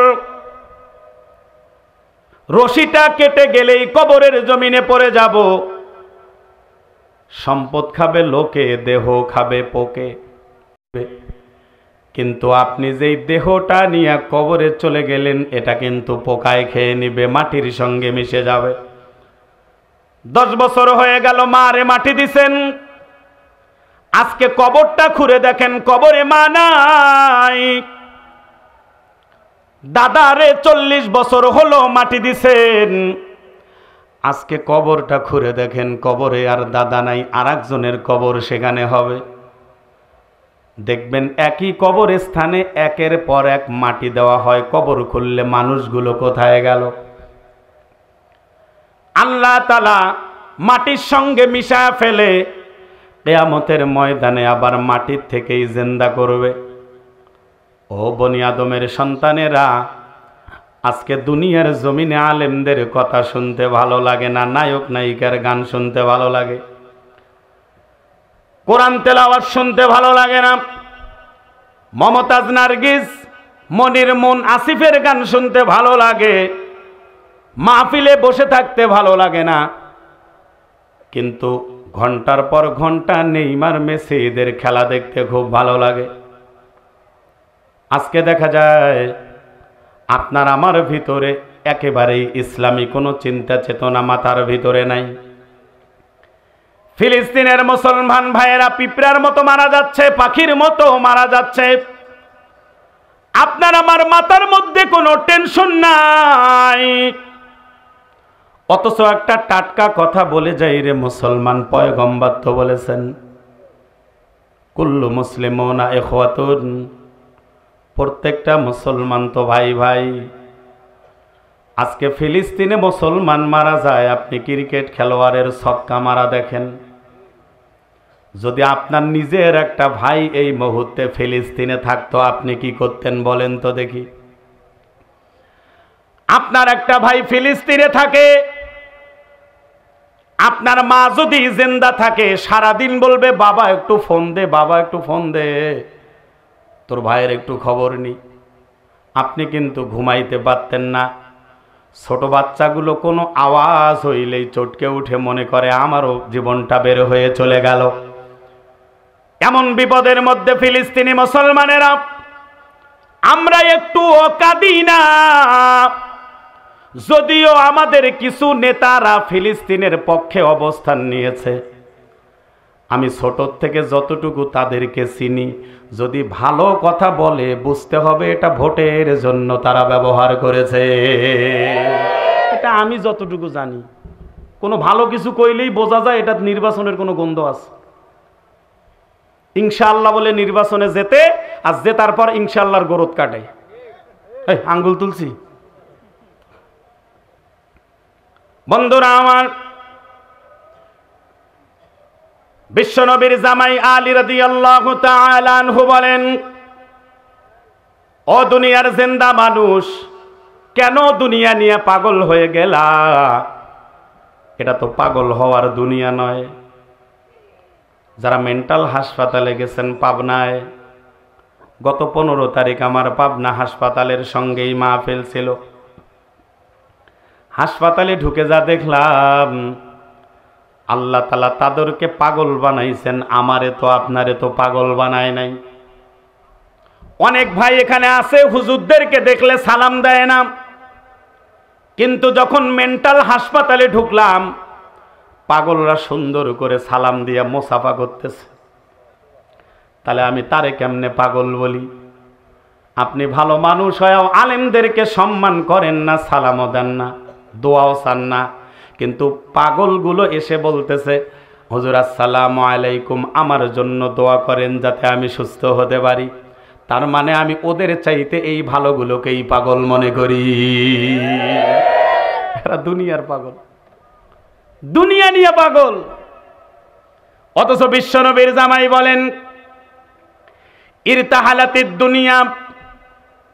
Speaker 1: রশিটা কেটে গেলেই কবরের জমিনে পড়ে যাব। সম্পদ খাবে লোকে, দেহ খাবে পোকে। কিন্তু আপনি যেই দেহটা নিয়ে কবরে চলে গেলেন, এটা কিন্তু পোকায় খেয়ে নিবে, মাটির সঙ্গে মিশে যাবে। 10 বছর হয়ে গেল মারে মাটি দিছেন, আজকে কবরটা খুঁড়ে দেখেন কবরে মা নাই। দাদারে 40 বছর হলো মাটি দিছেন, আজকে কবরটা খুঁড়ে দেখেন কবরে আর দাদা নাই, আরেকজনের কবর সেখানে হবে। দেখবেন একই কবর স্থানে একের পর এক মাটি দেওয়া হয়, কবর খুললে মানুষগুলো কোথায় গেল? আল্লাহ তাআলা মাটির সঙ্গে মিশায়া ফেলে কিয়ামতের ময়দানে আবার মাটির থেকেই জিন্দা করবে। ও বনি আদমের সন্তানেরা, আজকে দুনিয়ার জমিনে আলেমদের কথা শুনতে ভালো লাগে না, নায়ক নায়িকার গান শুনতে ভালো লাগে, কোরআন তেলাওয়াত শুনতে ভালো লাগে না, মমতাজ নার্গিস, মনির মুন, আসিফের গান শুনতে ভালো লাগে, মাহফিলে বসে থাকতে ভালো লাগে না, কিন্তু ঘন্টার পর ঘন্টা নেইমার মেসি এদের খেলা দেখতে খুব ভালো লাগে। আজকে দেখা যায় আপনার আমার ভিতরে একেবারেই ইসলামী কোনো চিন্তা চেতনা মাথার ভিতরে নাই। ফিলিস্তিনের মুসলমান ভাইয়েরা পিঁপড়ার মতো মারা যাচ্ছে, পাখির মতো মারা যাচ্ছে, আপনার আমার মাথার মধ্যে কোনো টেনশন নাই। অথচ একটা টাটকা কথা বলে যাই রে মুসলমান, পয়গম্বর তো বলেছেন কুল্লু মুসলিমুনা ইখওয়াতুন, প্রত্যেকটা মুসলমান তো ভাই ভাই। আজকে ফিলিস্তিনে মুসলমান মারা যায়, আপনি ক্রিকেট খেলোয়াড়ের ছক্কা মারা দেখেন। যদি আপনার নিজের একটা ভাই এই মুহূর্তে ফিলিস্তিনে থাকতো, আপনি কি করতেন বলেন তো দেখি? আপনার একটা ভাই ফিলিস্তিনে থাকে, আপনার মা যদি জিন্দা থাকে সারাদিন বলবে বাবা একটু ফোন দে, বাবা একটু ফোন দে, তোর ভাইয়ের একটু খবর নি। আপনি কিন্তু ঘুমাইতে পারতেন না। ছোট বাচ্চাগুলো কোনো আওয়াজ হইলেই চটকে উঠে মনে করে আমারও জীবনটা বের হয়ে চলে গেল। এমন বিপদের মধ্যে ফিলিস্তিনি মুসলমানেরা, আমরা একটু কাঁদি না। যদিও আমাদের কিছু নেতারা ফিলিস্তিনের পক্ষে অবস্থান নিয়েছে, আমি ছোট থেকে যতটুকু তাদেরকে চিনি, যদি ভালো কথা বলে বুঝতে হবে এটা ভোটের জন্য তারা ব্যবহার করেছে। এটা আমি যতটুকু জানি। কোনো ভালো কিছু কইলেই বোঝা যায় এটা নির্বাচনের কোনো গন্ধ আছে। ইনশাআল্লাহ বলে নির্বাচনে যেতে, আর জেতার পর ইনশাআল্লাহর গরদ কাটে। এই আঙ্গুল তুলছি। বন্ধুরা আমার, বিশ্বনবীর জামাই আলী রাদিয়াল্লাহু তাআলা আনহু বলেন, ও দুনিয়ার জিন্দা মানুষ, কেন দুনিয়া নিয়ে পাগল হয়ে গেলা? এটা তো পাগল হওয়ার দুনিয়া নয়। যারা মেন্টাল হাসপাতালে গেছেন পাবনায়, গত 15 তারিখ আমার পাবনা হাসপাতালের সঙ্গেই মাহফিল ছিল। হাসপাতালে ঢুকে যা দেখলাম, আল্লাহ তাআলা তাদেরকে পাগল বানাইছেন, আমারে তো আপনারে তো পাগল বানায় নাই। অনেক ভাই এখানে আছে হুজুরদেরকে দেখলে সালাম দেয় না, কিন্তু যখন মেন্টাল হাসপাতালে ঢুকলাম পাগলরা সুন্দর করে সালাম দিয়ে মোসাফা করতেছে। তাহলে আমি তারে কেমনে পাগল বলি? আপনি ভালো মানুষ হয়েও আলেমদেরকে সম্মান করেন না, সালামও দেন না, দোয়াও চান না, কিন্তু পাগলগুলো এসে বলতেছে হুজুর আসসালামু আলাইকুম, আমার জন্য দোয়া করেন যাতে আমি সুস্থ হতে পারি। তার মানে আমি ওদের চাইতে এই ভালোগুলোকেই পাগল মনে করি। এরা দুনিয়ার পাগল, দুনিয়া নিয়ে পাগল। অথচ বিশ্বনবীর জামাই বলেন, ইরতাহালাতিদ দুনিয়া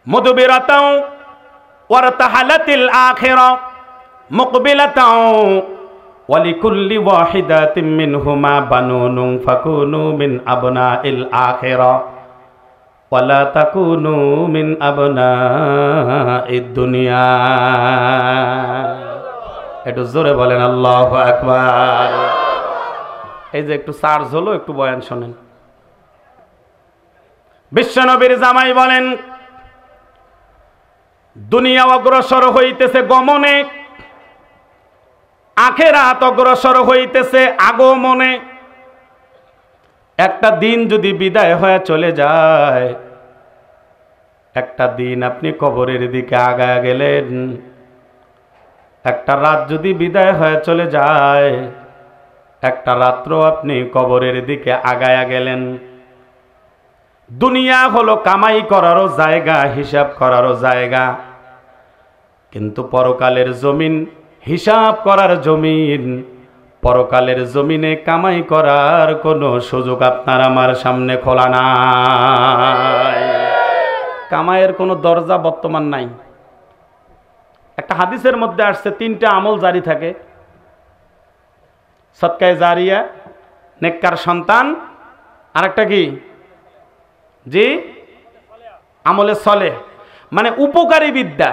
Speaker 1: মুদবিরাতাও ওয়ারতাহালাতিল আখিরা মুকবিলাতাও ওয়ালিকুল্লি ওয়াহিদাতিন মিনহুমা বানুনুন ফাকুনু মিন আবনাইল আখিরা ওয়ালা তাকুনু মিন আবনাইদ দুনিয়া। একটু জোরে বলেন আল্লাহু আকবার। এই যে একটু চার্জ হলো, একটু বয়ান শোনেন। বিশ্বনবীর জামাই বলেন, দুনিয়া অগ্রসর হইতেছে গমনে, আখিরাত অগ্রসর হইতেছে আগমনে। একটা দিন যদি বিদায় হয়ে চলে যায়, একটা দিন আপনি কবরের দিকে আগায়া গেলেন, একটা রাত যদি বিদায় হয়ে চলে যায়, একটা রাত্র আপনি কবরের দিকে আগায়া গেলেন। দুনিয়া হলো কামাই করারও জায়গা, হিসাব করারও জায়গা, কিন্তু পরকালের জমিন হিসাব করার জমিন। পরকালের জমিনে কামাই করার কোনো সুযোগ আপনার আমার সামনে খোলা নাই। কামাইয়ের কোনো দরজা বর্তমান নাই। একটা হাদিসের মধ্যে আসছে 3টা আমল জারি থাকে, সদকায়ে জারিয়া, নেককার সন্তান, আর একটা কি, জি, আমলে সলেহ, মানে উপকারী বিদ্যা।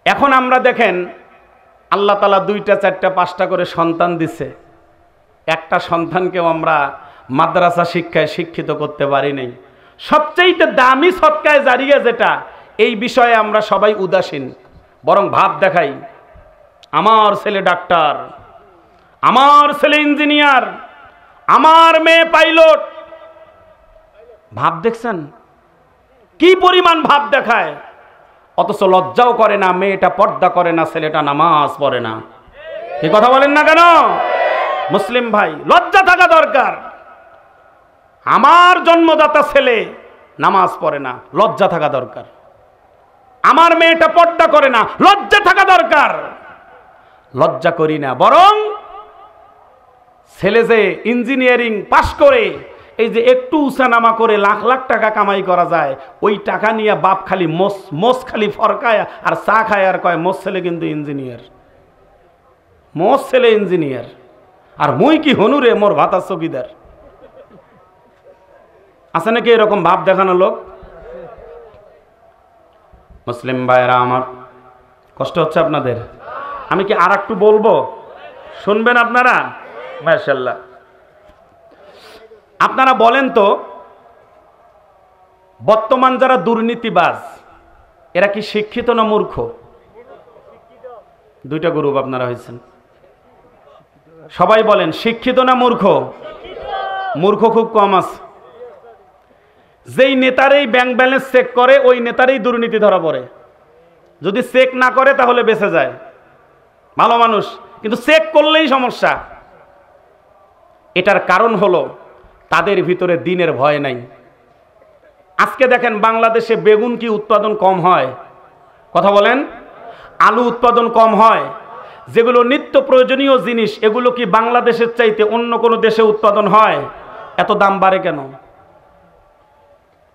Speaker 1: এখন আমরা দেখেন আল্লাহ তাআলা 2টা 4টা 5টা করে সন্তান দিছে, একটা সন্তানকেও আমরা মাদ্রাসা শিক্ষায় শিক্ষিত করতে পারি নাই। সবচেয়ে দামি সদকায়ে জারিয়া যেটা, এই বিষয়ে আমরা সবাই উদাসীন, বরং ভাব দেখাই, আমার ছেলে ডাক্তার, আমার ছেলে ইঞ্জিনিয়ার, আমার মেয়ে পাইলট। ভাব দেখছেন কি পরিমাণ ভাব দেখায়, অথচ লজ্জাও করে না, মেয়েটা পর্দা করে না, ছেলেটা নামাজ পড়ে না। কি কথা বলেন না কেন? মুসলিম ভাই, লজ্জা থাকা দরকার। আমার জন্মদাতা ছেলে নামাজ পড়ে না, লজ্জা থাকা দরকার। আমার মেয়েটা পর্দা করে না, লজ্জা থাকা দরকার। লজ্জা করি না, বরং ছেলে যে ইঞ্জিনিয়ারিং পাশ করে এই যে একটু উসানামা করে লাখ লাখ টাকা কামাই করা যায়, ওই টাকা নিয়ে বাপ খালি মোস খালি ফরকায় আর চা খায় আর কয় মোস ছেলে কিন্তু ইঞ্জিনিয়ার, মোস ছেলে ইঞ্জিনিয়ার, আর মুই কি হনুরে মোর ভাতা চকিদার। আছে নাকি এরকম ভাব দেখানো লোক? মুসলিম ভাইয়েরা আমার, কষ্ট হচ্ছে আপনাদের? আমি কি আর একটু বলবো, শুনবেন আপনারা? মাশাআল্লাহ। আপনারা বলেন তো, বর্তমান যারা দুর্নীতিবাজ এরা কি শিক্ষিত না মূর্খ? 2টা গ্রুপ আপনারা হয়েছেন। সবাই বলেন শিক্ষিত না মূর্খ? মূর্খ খুব কম আছে। যেই নেতারই ব্যাংক ব্যালেন্স চেক করে ওই নেতারই দুর্নীতি ধরা পড়ে। যদি চেক না করে তাহলে বেঁচে যায়, ভালো মানুষ, কিন্তু চেক করলেই সমস্যা। এটার কারণ হলো তাদের ভিতরে দ্বীনের ভয় নাই। আজকে দেখেন বাংলাদেশে বেগুন কি উৎপাদন কম হয়? কথা বলেন। আলু উৎপাদন কম হয়, যেগুলো নিত্য প্রয়োজনীয় জিনিস এগুলো কি বাংলাদেশের চাইতে অন্য কোনো দেশে উৎপাদন হয়? এত দাম বাড়ে কেন?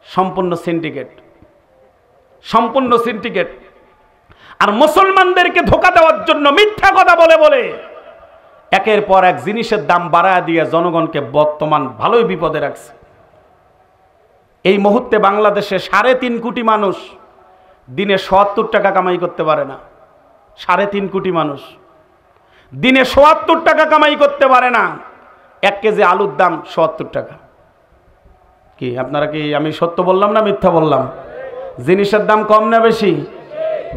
Speaker 1: সম্পূর্ণ সিন্ডিকেট, সম্পূর্ণ সিন্ডিকেট। আর মুসলমানদেরকে ধোঁকা দেওয়ার জন্য মিথ্যা কথা বলে বলে একের পর এক জিনিসের দাম বাড়ায় দিয়ে জনগণকে বর্তমান ভালোই বিপদে রাখছে। এই মুহূর্তে বাংলাদেশে 3.5 কোটি মানুষ দিনে ৭০ টাকা কামাই করতে পারে না। 3.5 কোটি মানুষ দিনে ৭০ টাকা কামাই করতে পারে না। 1 কেজি আলুর দাম ৭০ টাকা। কি আপনারা কি আমি সত্য বললাম না মিথ্যা বললাম? জিনিসের দাম কম না বেশি?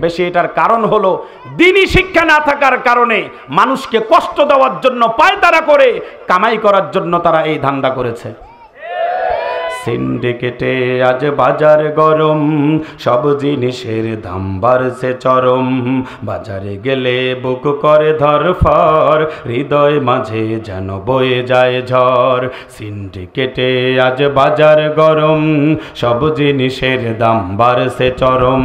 Speaker 1: বেশি। এটার কারণ হলো দ্বীনি শিক্ষা না থাকার কারণে মানুষকে কষ্ট দেওয়ার জন্য পায়তারা করে কামাই করার জন্য তারা এই ধান্দা করেছে। সিন্ডিকেটে আজ বাজার গরম, সব জিনিসের দাম বাড়ছে চরম। বাজারে গেলে বুক করে ধরফর, হৃদয় মাঝে যেন বয়ে যায় ঝড়। সিন্ডিকেটে আজ বাজার গরম, সব জিনিসের দাম বাড়ছে চরম।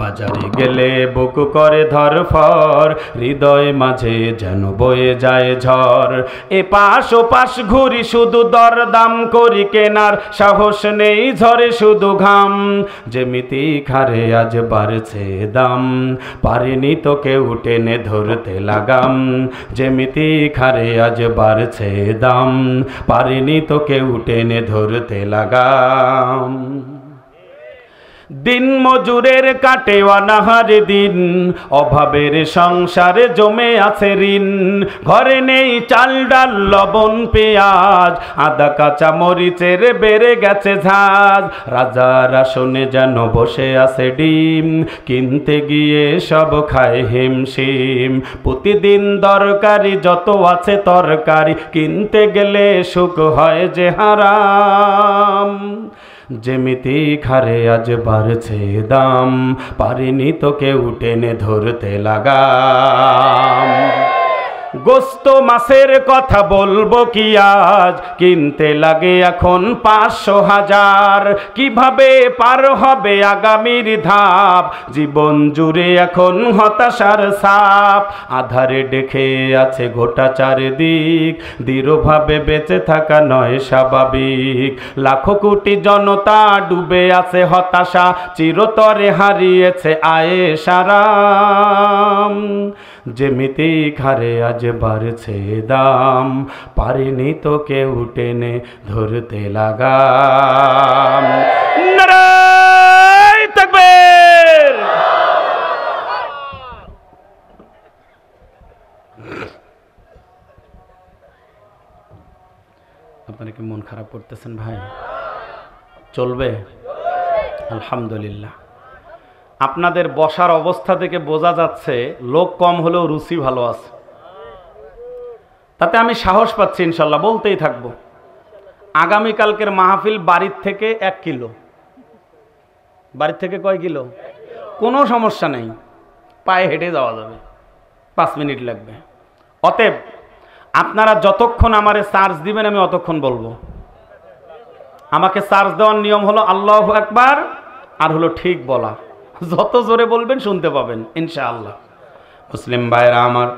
Speaker 1: বাজারে গেলে বুক করে ধরফর, হৃদয় মাঝে যেন বয়ে যায় ঝড়। এপাশ ওপাশ ঘুরি শুধু দরদাম করি, কেনার সাহস নেই ঝরে শুধু ঘাম। যেমিতি খারে আজ বাড়ছে দাম, পারেনি তো কেউ টেনে ধরতে লাগাম। যেমিতি খারে আজ বাড়ছে দাম, পারেনি তো কেউ টেনে ধরতে লাগাম। দিন মজুরের কাটে অনাহার দিন, অভাবের সংসারে জমে আছে ঋণ। ঘরে নেই চাল ডাল লবণ পেঁয়াজ, আদা কাঁচা মরিচের বেড়ে গেছে ঝাঁজ। রাজার আসনে যেন বসে আছে ডিম, কিনতে গিয়ে সব খায় হিমশিম। প্রতিদিন দরকারি যত আছে তরকারি, কিনতে গেলে সুখ হয় যে হারাম। যেমিতি খারে আজ বাড়ছে দাম, পারিনি তো কেউ টেনে ধরতে লাগাম। গোস্ত মাছের কথা বলবো কি আজ, কিনতে লাগে এখন ৫০০,০০০। কিভাবে পার হবে আগামীর ধাপ, জীবন জুড়ে এখন হতাশার ছাপ। আধারে ডেকে আছে গোটা চারিদিক, দৃঢ়ভাবে বেঁচে থাকা নয় স্বাভাবিক। লাখো কোটি জনতা ডুবে আছে হতাশা, চিরতরে হারিয়েছে আয়েশ আরাম। যেমিতি খারে আজ বাড়ছে দাম, পারেনি তো কেউ টেনে ধরতে লাগাম। নারায়ে তাকবীর। আপনারা কি মন খারাপ করতেছেন ভাই? চলবে? আলহামদুলিল্লাহ। আপনাদের বসার অবস্থা থেকে বোঝা যাচ্ছে লোক কম হলেও রুচি ভালো আছে। তাতে আমি সাহস পাচ্ছি, ইনশাল্লাহ বলতেই থাকবো। আগামীকালকের মাহফিল বাড়ির থেকে 1 কিলো। বাড়ির থেকে কয় কিলো? কোনো সমস্যা নেই, পায়ে হেঁটে যাওয়া যাবে, 5 মিনিট লাগবে। অতএব আপনারা যতক্ষণ আমারে চার্জ দিবেন আমি অতক্ষণ বলবো। আমাকে চার্জ দেওয়ার নিয়ম হলো আল্লাহু আকবার আর হলো ঠিক বলা। যত জোরে বলবেন শুনতে পাবেন ইনশাআল্লাহ। মুসলিম ভাইরা আমার,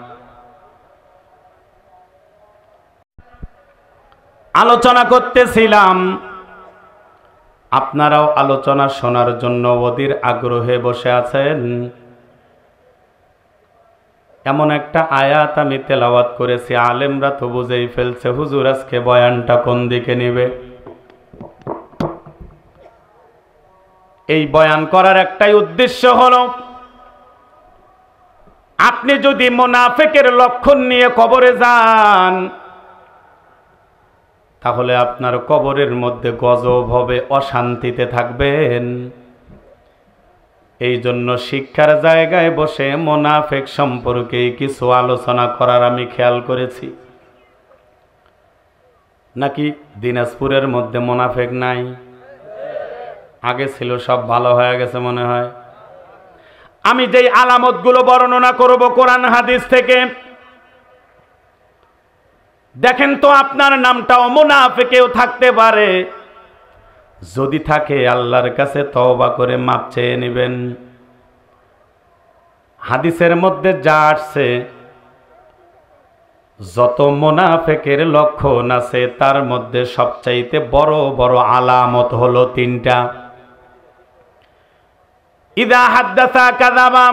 Speaker 1: আলোচনা করতেছিলাম, আপনারাও আলোচনা শোনার জন্য অধীর আগ্রহে বসে আছেন। এমন একটা আয়াত আমি তেলাওয়াত করেছি, আলেমরা তো বুঝেই ফেলছে হুজুর আজকে বয়ানটা কোন দিকে নেবে। এই বয়ান করার একটাই উদ্দেশ্য হলো, আপনি যদি মুনাফিকের লক্ষণ নিয়ে কবরে যান, তাহলে আপনার কবরের মধ্যে গজব হবে, অশান্তিতে থাকবেন। এই জন্য শিক্ষার জায়গায় বসে মুনাফিক সম্পর্কে কিছু আলোচনা করার আমি খেয়াল করেছি। নাকি দিনাজপুরের মধ্যে মুনাফিক নাই? আগে ছিল, সব ভালো হয়ে গেছে মনে হয়। আমি যেই আলামতগুলো বর্ণনা করব কোরআন হাদিস থেকে, দেখেন তো আপনার নামটাও মুনাফিকেও থাকতে পারে। যদি থাকে আল্লাহর কাছে তওবা করে মাপ চেয়ে নেবেন। হাদিসের মধ্যে যা আসছে, যত মুনাফিকের লক্ষণ আছে তার মধ্যে সবচাইতে বড় বড় আলামত হলো 3টা। ইযা হাদ্দাসা কাযাবা,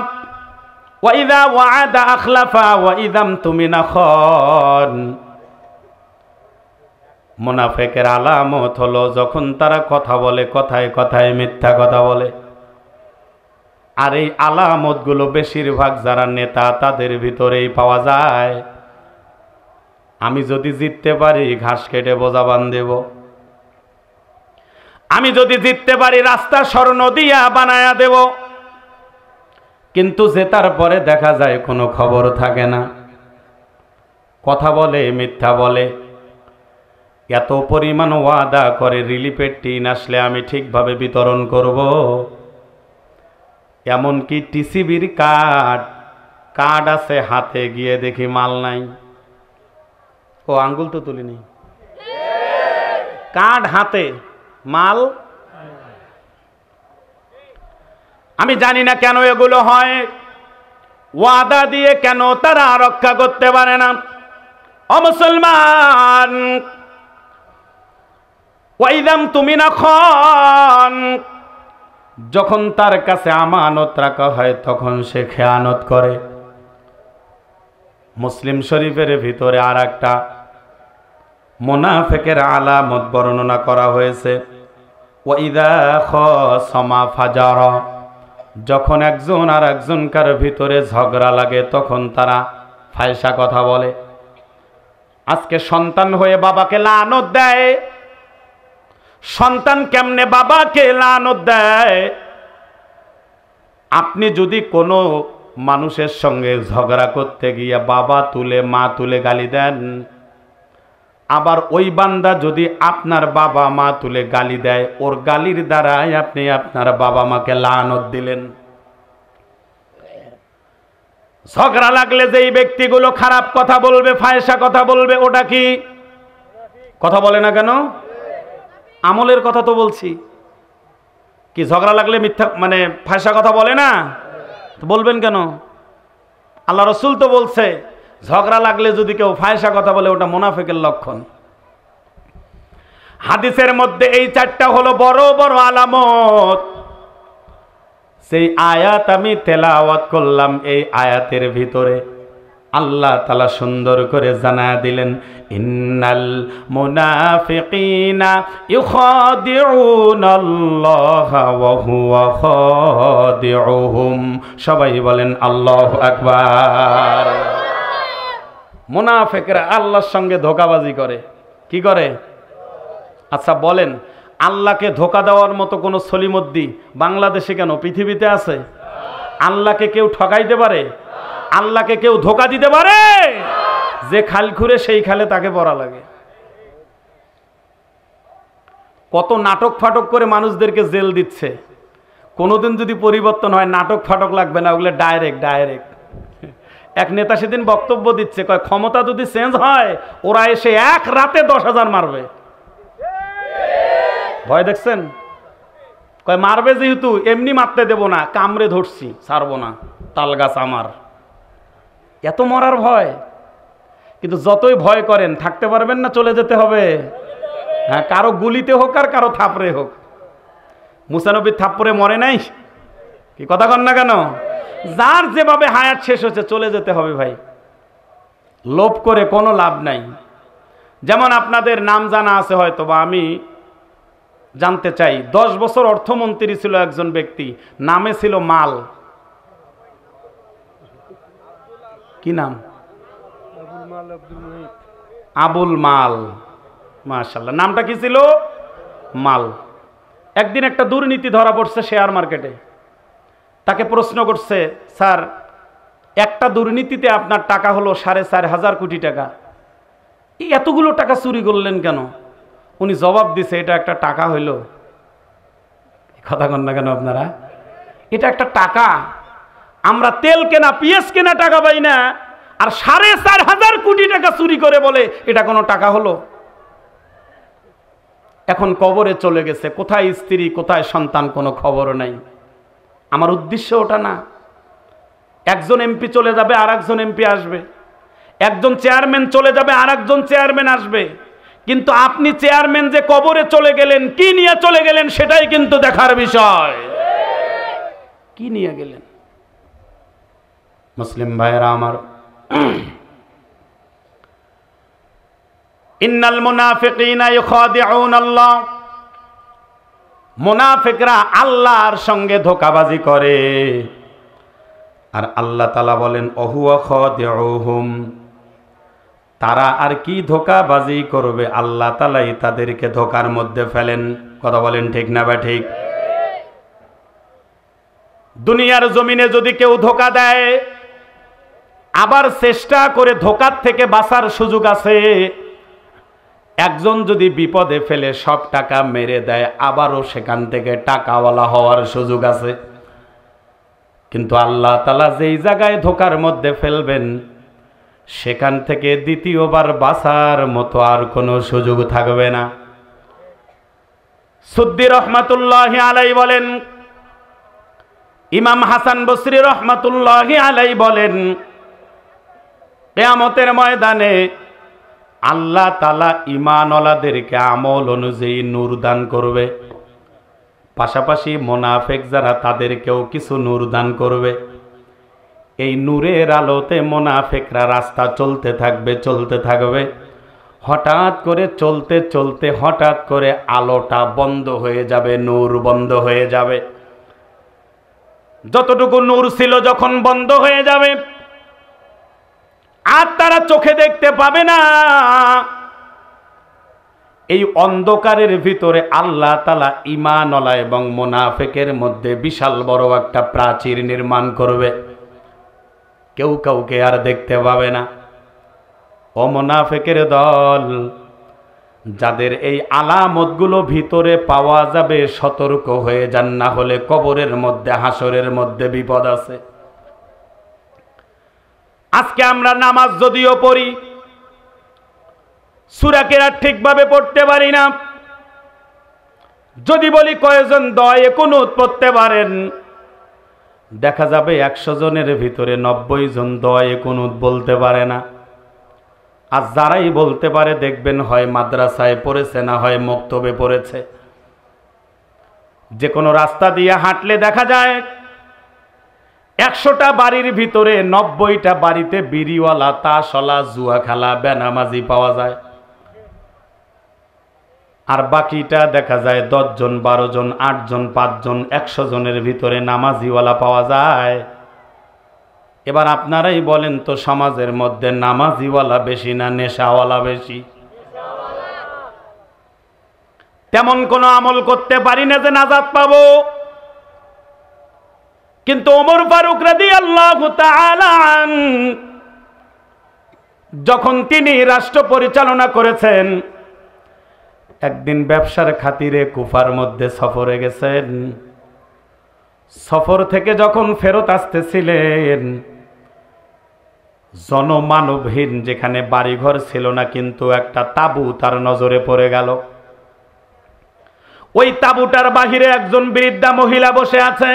Speaker 1: ওয়া ইযা ওয়া'আদা আখলাফা, ওয়া ইযাম তুমিনা খান। মুনাফিকের আলামত হলো যখন তারা কথা বলে, কথায় কথায় মিথ্যা কথা বলে। আর এই আলামতগুলো বেশিরভাগ যারা নেতা তাদের ভিতরেই পাওয়া যায়। আমি যদি জিততে পারি ঘাস কেটে বোঝা বান দেব, আমি যদি জিততে পারি রাস্তা স্বর্ণ দিয়া বানায়া দেব। কিন্তু জেতার পরে দেখা যায় কোনো খবর থাকে না, কথা বলে, মিথ্যা বলে। এত পরিমাণ ওয়াদা করে রিলিফের টিন আসলে আমি ঠিকভাবে বিতরণ করব। এমনকি টিসিবির কার্ড আছে হাতে, গিয়ে দেখি মাল নাই। ও আঙ্গুল তো তুলিনি, কার্ড হাতে, মাল। আমি জানি না কেন এগুলো হয়, ওয়াদা দিয়ে কেন তারা রক্ষা করতে পারে না। ও মুসলমান, ওয়াইদাম তুমিনা খান, যখন তার কাছে আমানত রাখা হয় তখন সে খেয়ানত করে। মুসলিম শরীফের ভিতরে আর একটা মুনাফিকের আলামত বর্ণনা করা হয়েছে। ওয়াইদা খাসামা ফাজারা, যখন একজন আর একজনকার ভিতরে ঝগড়া লাগে তখন তারা ফায়সা কথা বলে। আজকে সন্তান হয়ে বাবাকে লানত দেয়। সন্তান কেমনে বাবাকে লানত দেয়? আপনি যদি কোনো মানুষের সঙ্গে ঝগড়া করতে গিয়ে বাবা তুলে মা তুলে গালি দেন, আবার ওই বান্দা যদি আপনার বাবা মা তুলে গালি দেয়, ওর গালির দ্বারাই আপনি আপনার বাবা মাকে লানত দিলেন। ঝগড়া লাগলে যেই ব্যক্তিগুলো খারাপ কথা বলবে, ফায়সা কথা বলবে, ওটা কি কথা বলে না কেন? আমলের কথা তো বলছি। কি ঝগড়া লাগলে মিথ্যা মানে ফায়সা কথা বলে না? তো বলবেন কেন? আল্লাহ রসুল তো বলছে ঝগড়া লাগলে যদি কেউ ফায়সা কথা বলে ওটা মুনাফিকের লক্ষণ। হাদিসের মধ্যে এই চারটা হলো বড় বড় আলামত। সেই আয়াত আমি তেলাওয়াত করলাম, এই আয়াতের ভিতরে আল্লাহ তাআলা সুন্দর করে জানায়া দিলেন, ইন্নাল মুনাফিকিনা ইউখাদিউনাল্লাহা ওয়া হুয়া খাদিউহুম। সবাই বলেন আল্লাহু আকবার। মুনাফিকরা আল্লাহর সঙ্গে ধোঁকাবাজি করে। কি করে? আচ্ছা বলেন, আল্লাহকে ধোঁকা দেওয়ার মতো কোনো সলিমদ্দি বাংলাদেশে কেন, পৃথিবীতে আছে? আল্লাহকে কেউ ঠকাইতে পারে? আল্লাহকে কেউ ধোঁকা দিতে পারে? যে খাল খুঁড়ে সেই খালে তাকে পড়া লাগে। কত নাটক ফাটক করে মানুষদেরকে জেল দিচ্ছে। কোনোদিন যদি পরিবর্তন হয়, নাটক ফাটক লাগবে না, ওগুলো ডাইরেক্ট। এক নেতা সেদিন বক্তব্য দিচ্ছে, কয় ক্ষমতা যদি চেঞ্জ হয় ওরা এসে এক রাতে 10,000 মারবে। ভয় দেখছেন? কয় মারবে যেহেতু এমনি মারতে দেব না, কামড়ে ধরছি, ছাড়বো না, তাল গাছ আমার। এত মরার ভয়। কিন্তু যতই ভয় করেন থাকতে পারবেন না, চলে যেতে হবে। হ্যাঁ, কারো গুলিতে হোক আর কারো থাপড়ে হোক। মুসা নবীর থাপ্পড়ে মরে নাই? কি কথা কন না কেন? যার যেভাবে হায়াত শেষ হচ্ছে চলে যেতে হবে ভাই। লোভ করে কোনো লাভ নাই। যেমন আপনাদের নাম জানা আছে হয়তো, বা আমি জানতে চাই, 10 বছর অর্থমন্ত্রী ছিল একজন ব্যক্তি, নামে ছিল মাল। কি নাম? আবুল মাল। মাশাআল্লাহ, নামটা কি ছিল? মাল। একদিন একটা দুর্নীতি ধরা পড়ছে শেয়ার মার্কেটে। তাকে প্রশ্ন করছে, স্যার একটা দুর্নীতিতে আপনার টাকা হলো 4,500 কোটি টাকা, এতগুলো টাকা চুরি করলেন কেন? উনি জবাব দিছে, এটা একটা টাকা হইল? কথা কন না কেন আপনারা? এটা একটা টাকা। আমরা তেল কেনা পিএস কেনা টাকা পাই না, আর 4,500 কোটি টাকা চুরি করে বলে এটা কোনো টাকা হলো? এখন কবরে চলে গেছে, কোথায় স্ত্রী কোথায় সন্তান কোনো খবর নাই। আমার উদ্দেশ্য ওটা না। একজন এমপি চলে যাবে আর একজন এমপি আসবে, একজন চেয়ারম্যান চলে যাবে আর একজন চেয়ারম্যান আসবে, কিন্তু আপনি চেয়ারম্যান যে কবরে চলে গেলেন, কি নিয়ে চলে গেলেন সেটাই কিন্তু দেখার বিষয়। কি নিয়ে গেলেন? মুসলিম ভাইরা আমার, ইন্নাল মুনাফিকিনা ইউখাদিউনাল্লাহ, মুনাফিকরা আল্লাহর সঙ্গে ধোঁকাবাজি করে। আর আল্লাহ তাআলা বলেন ওহুয়া খাদিউহুম, তারা আর কি ধোঁকাবাজি করবে, আল্লাহ তাআলাই তাদেরকে ধোঁকার মধ্যে ফেলেন। কথা বলেন ঠিক না বা ঠিক? দুনিয়ার জমিনে যদি কেউ ধোঁকা দেয়, আবার চেষ্টা করে ধোঁকার থেকে বাঁচার সুযোগ আছে। একজন যদি বিপদে ফেলে সব টাকা মেরে দেয়, আবারও সেখান থেকে টাকাওয়ালা হওয়ার সুযোগ আছে। কিন্তু আল্লাহ তাআলা যেই জায়গায় ধোঁকার মধ্যে ফেলবেন, সেখান থেকে দ্বিতীয়বার বাঁচার মতো আর কোনো সুযোগ থাকবে না। সুদ্দি রহমাতুল্লাহি আলাইহি বলেন, ইমাম হাসান বসরি রহমাতুল্লাহি আলাইহি বলেন, কিয়ামতের ময়দানে আল্লাহ তাআলা ঈমানওয়ালাদেরকে আমল অনুযায়ী নূর দান করবে, পাশাপাশি মুনাফিক যারা তাদেরকেও কিছু নূর দান করবে। এই নূরের আলোতে মুনাফিকরা রাস্তা চলতে থাকবে। হঠাৎ করে চলতে চলতে হঠাৎ করে আলোটা বন্ধ হয়ে যাবে, নূর বন্ধ হয়ে যাবে। যতটুকু নূর ছিল যখন বন্ধ হয়ে যাবে, আর তারা চোখে দেখতে পাবে না। এই অন্ধকারের ভিতরে আল্লাহ তাআলা ঈমানওয়ালা এবং মুনাফিকের মধ্যে বিশাল বড় একটা প্রাচীর নির্মাণ করবে। কেউ কাউকে আর দেখতে পাবে না। ও মুনাফিকের দল, যাদের এই আলামতগুলো ভিতরে পাওয়া যাবে, সতর্ক হয়ে যান, না হলে কবরের মধ্যে, হাসরের মধ্যে বিপদ আছে। আজকে আমরা নামাজ যদিও পড়ি, সূরা কিরাত ঠিকভাবে পড়তে পারি না। যদি বলি কয়জন দোয়া কুনুত পড়তে পারেন, দেখা যাবে 100 জনের ভিতরে 90 জন দোয়া কুনুত বলতে পারে না। আর যারাই বলতে পারে দেখবেন হয় মাদ্রাসায় পড়েছে, না হয় মক্তবে পড়েছে। যে কোনো রাস্তা দিয়ে হাঁটলে দেখা যায় 100টা বাড়ির ভিতরে 90টা বাড়িতে বিড়িওয়ালা, তাসওয়ালা, জুয়া খেলা, বেনামাজি পাওয়া যায়। আর বাকিটা দেখা যায় 10 জন, 12 জন, 8 জন, 5 জন, 100 জনের ভিতরে নামাজিওয়ালা পাওয়া যায়। এবার আপনারাই বলেন তো, সমাজের মধ্যে নামাজিওয়ালা বেশি না নেশাওয়ালা বেশি? তেমন কোনো আমল করতে পারি না যে নাজাত পাবো। কিন্তু ওমর ফারুক রাদিয়াল্লাহু তাআলা যখন তিনি রাষ্ট্র পরিচালনা করেছেন, একদিন ব্যবসার খাতিরে কুফার মধ্যে সফরে গেছেন। সফর থেকে যখন ফেরত আসতেছিলেন, জনমানবহীন, যেখানে বাড়িঘর ছিল না, কিন্তু একটা তাঁবু তার নজরে পড়ে গেল। ওই তাঁবুটার বাহিরে একজন বৃদ্ধা মহিলা বসে আছে।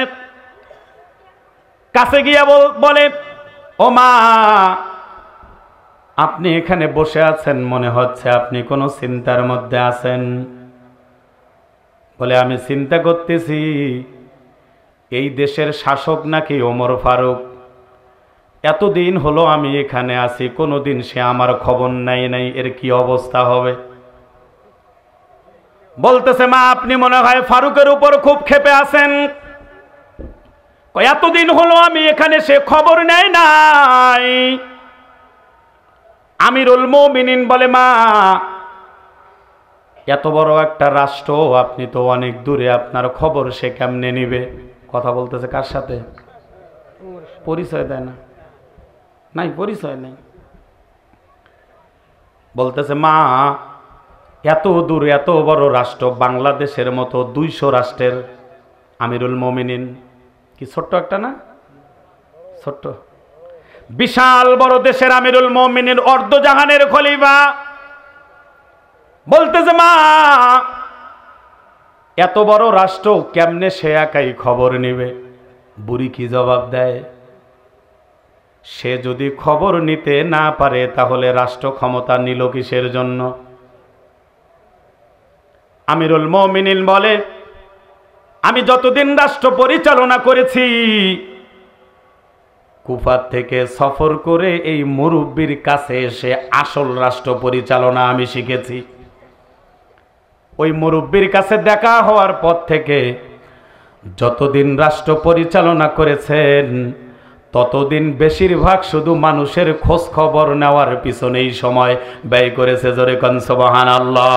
Speaker 1: কাছে গিয়া বলে, ও মা, আপনি এখানে বসে আছেন, মনে হচ্ছে আপনি কোনো চিন্তার মধ্যে আছেন। বলে, আমি চিন্তা করতেছি এই দেশের শাসক নাকি ওমর ফারুক। এতদিন হলো আমি এখানে আছি, কোনোদিন সে আমার খবর নাই, এর কি অবস্থা হবে। বলতেছে, মা, আপনি মনে হয় ফারুকের উপর খুব ক্ষেপে আছেন। এতদিন হলো আমি এখানে, সে খবর নেয় নাই। আমিরুল মুমিনিন বলে, মা, এত বড় একটা রাষ্ট্র, আপনি তো অনেক দূরে, আপনার খবর সে কেমনে নিবে? কথা বলতেছে কার সাথে? পরিচয় দেয় না, নাই পরিচয় নেই। বলতেছে, মা, এত দূর, এত বড় রাষ্ট্র, বাংলাদেশের মতো 200 রাষ্ট্রের আমিরুল মুমিনিন, কি ছোট্ট একটা না? ছোট্ট, বিশাল বড় দেশের আমিরুল মুমিনিন, অর্ধজাহানের খলিফা। বলতেছে, মা, এত বড় রাষ্ট্র কেমনে সে একাই খবর নিবে? বুড়ি কি জবাব দেয়? সে যদি খবর নিতে না পারে, তাহলে রাষ্ট্র ক্ষমতা নিল কিসের জন্য? আমিরুল মুমিনিন বলে, আমি যতদিন রাষ্ট্র পরিচালনা করেছি, কুফার থেকে সফর করে এই মুরব্বির কাছে এসে আসল রাষ্ট্র পরিচালনা আমি শিখেছি। ওই মুরব্বির কাছে দেখা হওয়ার পর থেকে যতদিন রাষ্ট্র পরিচালনা করেছেন, ততদিন বেশিরভাগ শুধু মানুষের খোঁজ খবর নেওয়ার পিছনেই সময় ব্যয় করেছে। জোরে কোন সুবহানাল্লাহ।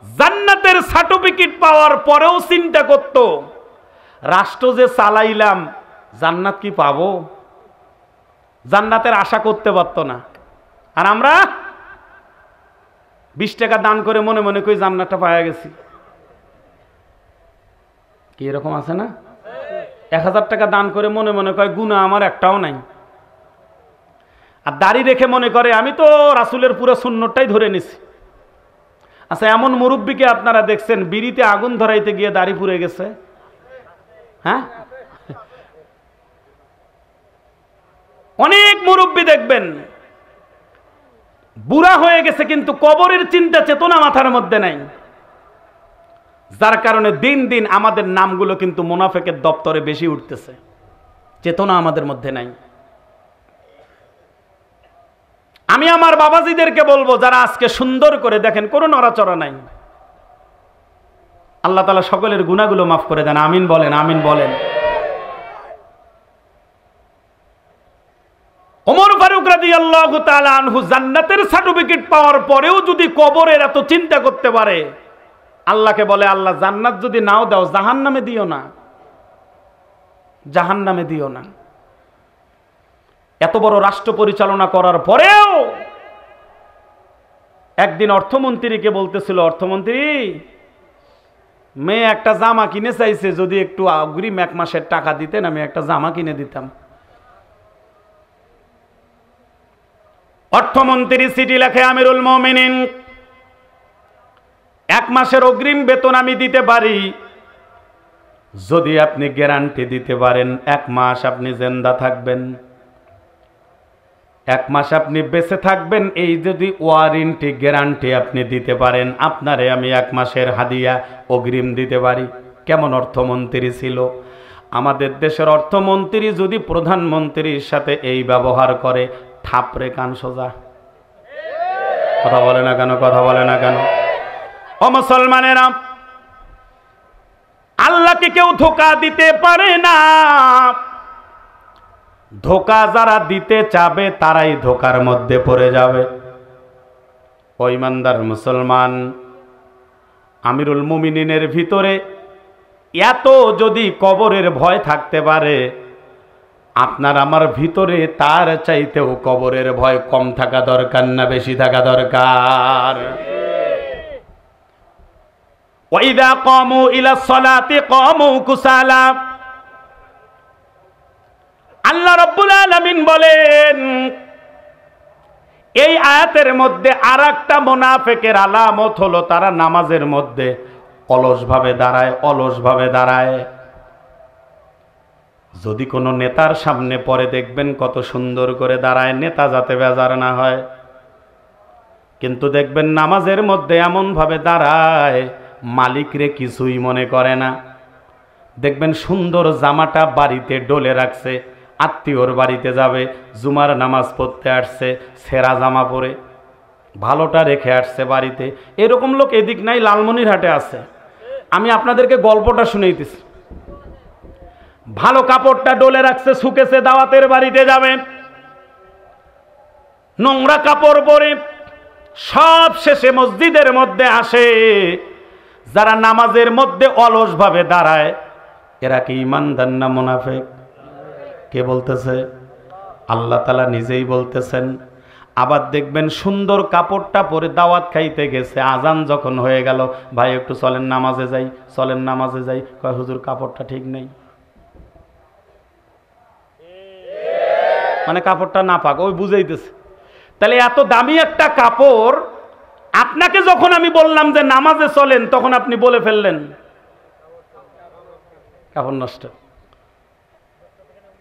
Speaker 1: জান্নাতের সার্টিফিকেট পাওয়ার পরেও চিন্তা করত, রাষ্ট্র যে চালাইলাম, জান্নাত কি পাবো? জান্নাতের আশা করতে পারতো না। আর আমরা 20 টাকা দান করে মনে মনে কই জান্নাতটা পাওয়া গেছি। কি এরকম আছে না? 1000 টাকা দান করে মনে মনে কয় গুনাহ আমার একটাও নাই। আর দাড়ি রেখে মনে করে আমি তো রাসূলের পুরো সুন্নতটাই ধরে নিছি। আচ্ছা, এমন মুরব্বীকে আপনারা দেখছেন বিড়িতে আগুন ধরাইতে গিয়ে দাড়ি পুড়ে গেছে? হ্যাঁ, অনেক মুরব্বী দেখবেন বুড়া হয়ে গেছে, কিন্তু কবরের চিন্তা চেতনা মাথার মধ্যে নাই। যার কারণে দিন দিন আমাদের নামগুলো কিন্তু মুনাফিকের দপ্তরে বেশি উঠতেছে, চেতনা আমাদের মধ্যে নাই। আমি আমার বাবাজিদেরকে বলবো, যারা আজকে সুন্দর করে দেখেন, কোনো নড়াচড়া নাই, আল্লাহ তাআলা সকলের গুনাহগুলো মাফ করে দেন। আমিন বলেন, আমিন বলেন। ওমর ফারুক রাদিয়াল্লাহু তাআলা আনহু জান্নাতের সার্টিফিকেট পাওয়ার পরেও যদি কবরের এত চিন্তা করতে পারে, আল্লাহকে বলে, আল্লাহ জান্নাত যদি নাও দাও, জাহান্নামে দিও না, জাহান্নামে দিও না। এত বড় রাষ্ট্র পরিচালনা করার পরেও একদিন অর্থমন্ত্রীকে বলতেছিল, অর্থমন্ত্রী, মেয়ে একটা জামা কিনে চাইছে, যদি একটু অগ্রিম 1 মাসের টাকা দিতেন, আমি একটা জামা কিনে দিতাম। অর্থমন্ত্রী চিঠি লেখে, আমিরুল মুমিনিন, 1 মাসের অগ্রিম বেতন আমি দিতে পারি, যদি আপনি গ্যারান্টি দিতে পারেন 1 মাস আপনি জিন্দা থাকবেন, 1 মাস আপনি বেঁচে থাকবেন, এই যদি ওয়ারেন্টি গ্যারান্টি আপনি দিতে পারেন, আপনারে আমি 1 মাসের হাদিয়া অগ্রিম দিতে পারি। কেমন অর্থমন্ত্রী ছিল! আমাদের দেশের অর্থমন্ত্রী যদি প্রধানমন্ত্রীর সাথে এই ব্যবহার করে, থাপড়ে কান সোজা। কথা বলে না কেন, কথা বলে না কেন? ও মুসলমানেরা, আল্লাহকে কেউ ধোঁকা দিতে পারে না। ধোঁকা যারা দিতে চাবে তারাই ধোঁকার মধ্যে পড়ে যাবে। ও ইমানদার মুসলমান, আমিরুল মুমিনিনের ভিতরে এত যদি কবরের ভয় থাকতে পারে, আপনার আমার ভিতরে তার চাইতেও কবরের ভয় কম থাকা দরকার না বেশি থাকা দরকার? ওয়াইদা কামু ইলা সলাতি কামু কুসালা। আল্লাহ রাব্বুল আলামিন বলেন, এই আয়াতের মধ্যে আরেকটা মুনাফিকের আলামত হলো, তারা নামাজের মধ্যে অলসভাবে দাঁড়ায়, অলসভাবে দাঁড়ায়। যদি কোনো নেতার সামনে পরে দেখবেন কত সুন্দর করে দাঁড়ায়, নেতা যাতে বেজার না হয়। কিন্তু দেখবেন নামাজের মধ্যে এমন ভাবে দাঁড়ায়, মালিকরে কিছুই মনে করে না। দেখবেন সুন্দর জামাটা বাড়িতে ডলে রাখছে, আত্মীয়র বাড়িতে যাবে, জুমার নামাজ পড়তে আসছে, ছেঁড়া জামা পরে ভালোটা রেখে আসছে বাড়িতে। এরকম লোক এদিক নাই, লালমনিরহাটে আছে। আমি আপনাদেরকে গল্পটা শুনাইতেছি। ভালো কাপড়টা ডলে রাখছে, শুকেছে, দাওয়াতের বাড়িতে যাবে, নোংরা কাপড় পরে সব শেষে মসজিদের মধ্যে আসে। যারা নামাজের মধ্যে অলসভাবে দাঁড়ায়, এরা কি ঈমানদার না মুনাফিক? কে বলতেছে? আল্লাহ তাআলা নিজেই বলতেছেন। আবার দেখবেন সুন্দর কাপড়টা পরে দাওয়াত খাইতে গেছে, আজান যখন হয়ে গেল, ভাই একটু চলেন নামাজে যাই, চলেন নামাজে যাই, কয় হুজুর কাপড়টা ঠিক নেই। মানে কাপড়টা নাপাক, ওই বুঝাইতেছে। তাহলে এত দামি একটা কাপড়, আপনাকে যখন আমি বললাম যে নামাজে চলেন, তখন আপনি বলে ফেললেন কাপড় নষ্ট।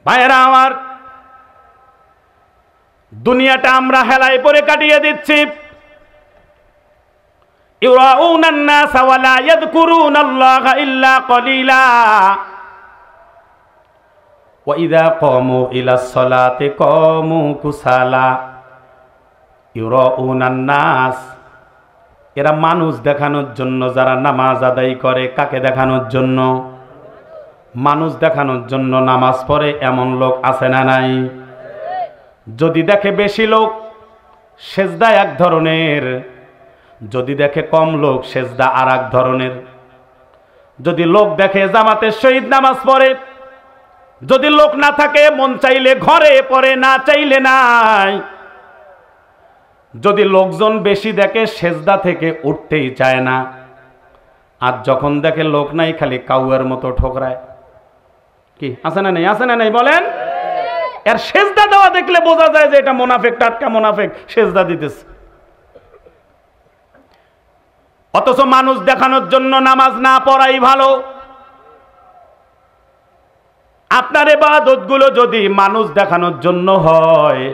Speaker 1: ভাইয়েরা আমার, দুনিয়াটা আমরা হেলায় পরে কাটিয়ে দিচ্ছি। ইউরাউনান নাস ওয়া লা ইয়াযকুরুনাল্লাহা ইল্লা কলিলা ওয়া ইযা কামু ইলাস সালাতি কামু কুসালা। ইউরাউনান নাস, এরা মানুষ দেখানোর জন্য যারা নামাজ আদায় করে, কাকে দেখানোর জন্য? মানুষ দেখানোর জন্য নামাজ পড়ে এমন লোক আছে না নাই? যদি দেখে বেশি লোক, সেজদা এক ধরনের, যদি দেখে কম লোক, সেজদা আর এক ধরনের। যদি লোক দেখে জামাতের সহিত নামাজ পড়ে, যদি লোক না থাকে মন চাইলে ঘরে পড়ে, না চাইলে নাই। যদি লোকজন বেশি দেখে, সেজদা থেকে উঠতেই চায় না। আর যখন দেখে লোক নাই, খালি কাউয়ের মতো ঠোকরায়। কি আছে না নেই? আছে না নেই বলেন? এর সেজদা দেওয়া দেখলে বোঝা যায় যে এটা মুনাফিক, টাটকা মুনাফিক সেজদা দিতেছে। অথচ মানুষ দেখানোর জন্য নামাজ না পড়াই ভালো। আপনার ইবাদতগুলো যদি মানুষ দেখানোর জন্য হয়,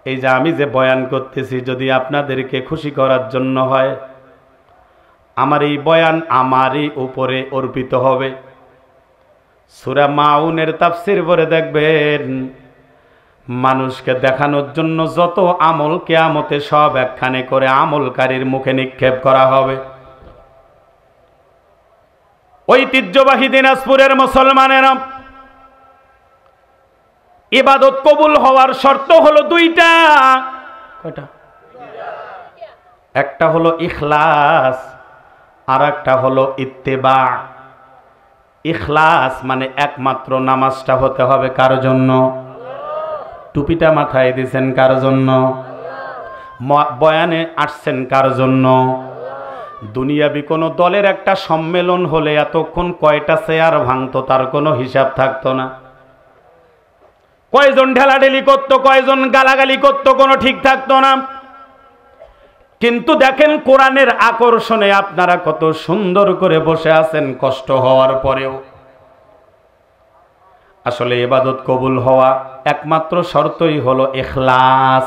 Speaker 1: এই যে আমি যে বয়ান করতেছি, যদি আপনাদেরকে খুশি করার জন্য হয়, আমার এই বয়ান আমারই উপরে অর্পিত হবে। সূরা মাউনের তাফসীর পড়ে দেখবেন, মানুষকে দেখানোর জন্য যত আমল কিয়ামতে সব একখানে করে আমলকারীর মুখে নিক্ষেপ করা হবে। ঐতিহ্যবাহী দিনাজপুরের মুসলমানেরা, ইবাদত কবুল হওয়ার শর্ত হলো দুইটা। কয়টা? একটা হলো ইখলাস, আর একটা হলো ইত্তেবা। ইখলাস মানে একমাত্র নামাজটা হতে হবে কার জন্য? টুপিটা মাথায় দিয়েছেন কার জন্য? বয়ানে আসছেন কার জন্য? দুনিয়াবি কোনো দলের একটা সম্মেলন হলে এতক্ষণ কয়টা চেয়ার ভাঙতো তার কোনো হিসাব থাকতো না। কয়জন ঢেলাঢেলি করতো, কয়জন গালাগালি করতো, কোনো ঠিক থাকতো না। কিন্তু দেখেন কোরআনের আকর্ষণে আপনারা কত সুন্দর করে বসে আছেন কষ্ট হওয়ার পরেও। আসলে ইবাদত কবুল হওয়া একমাত্র শর্তই হলো ইখলাস।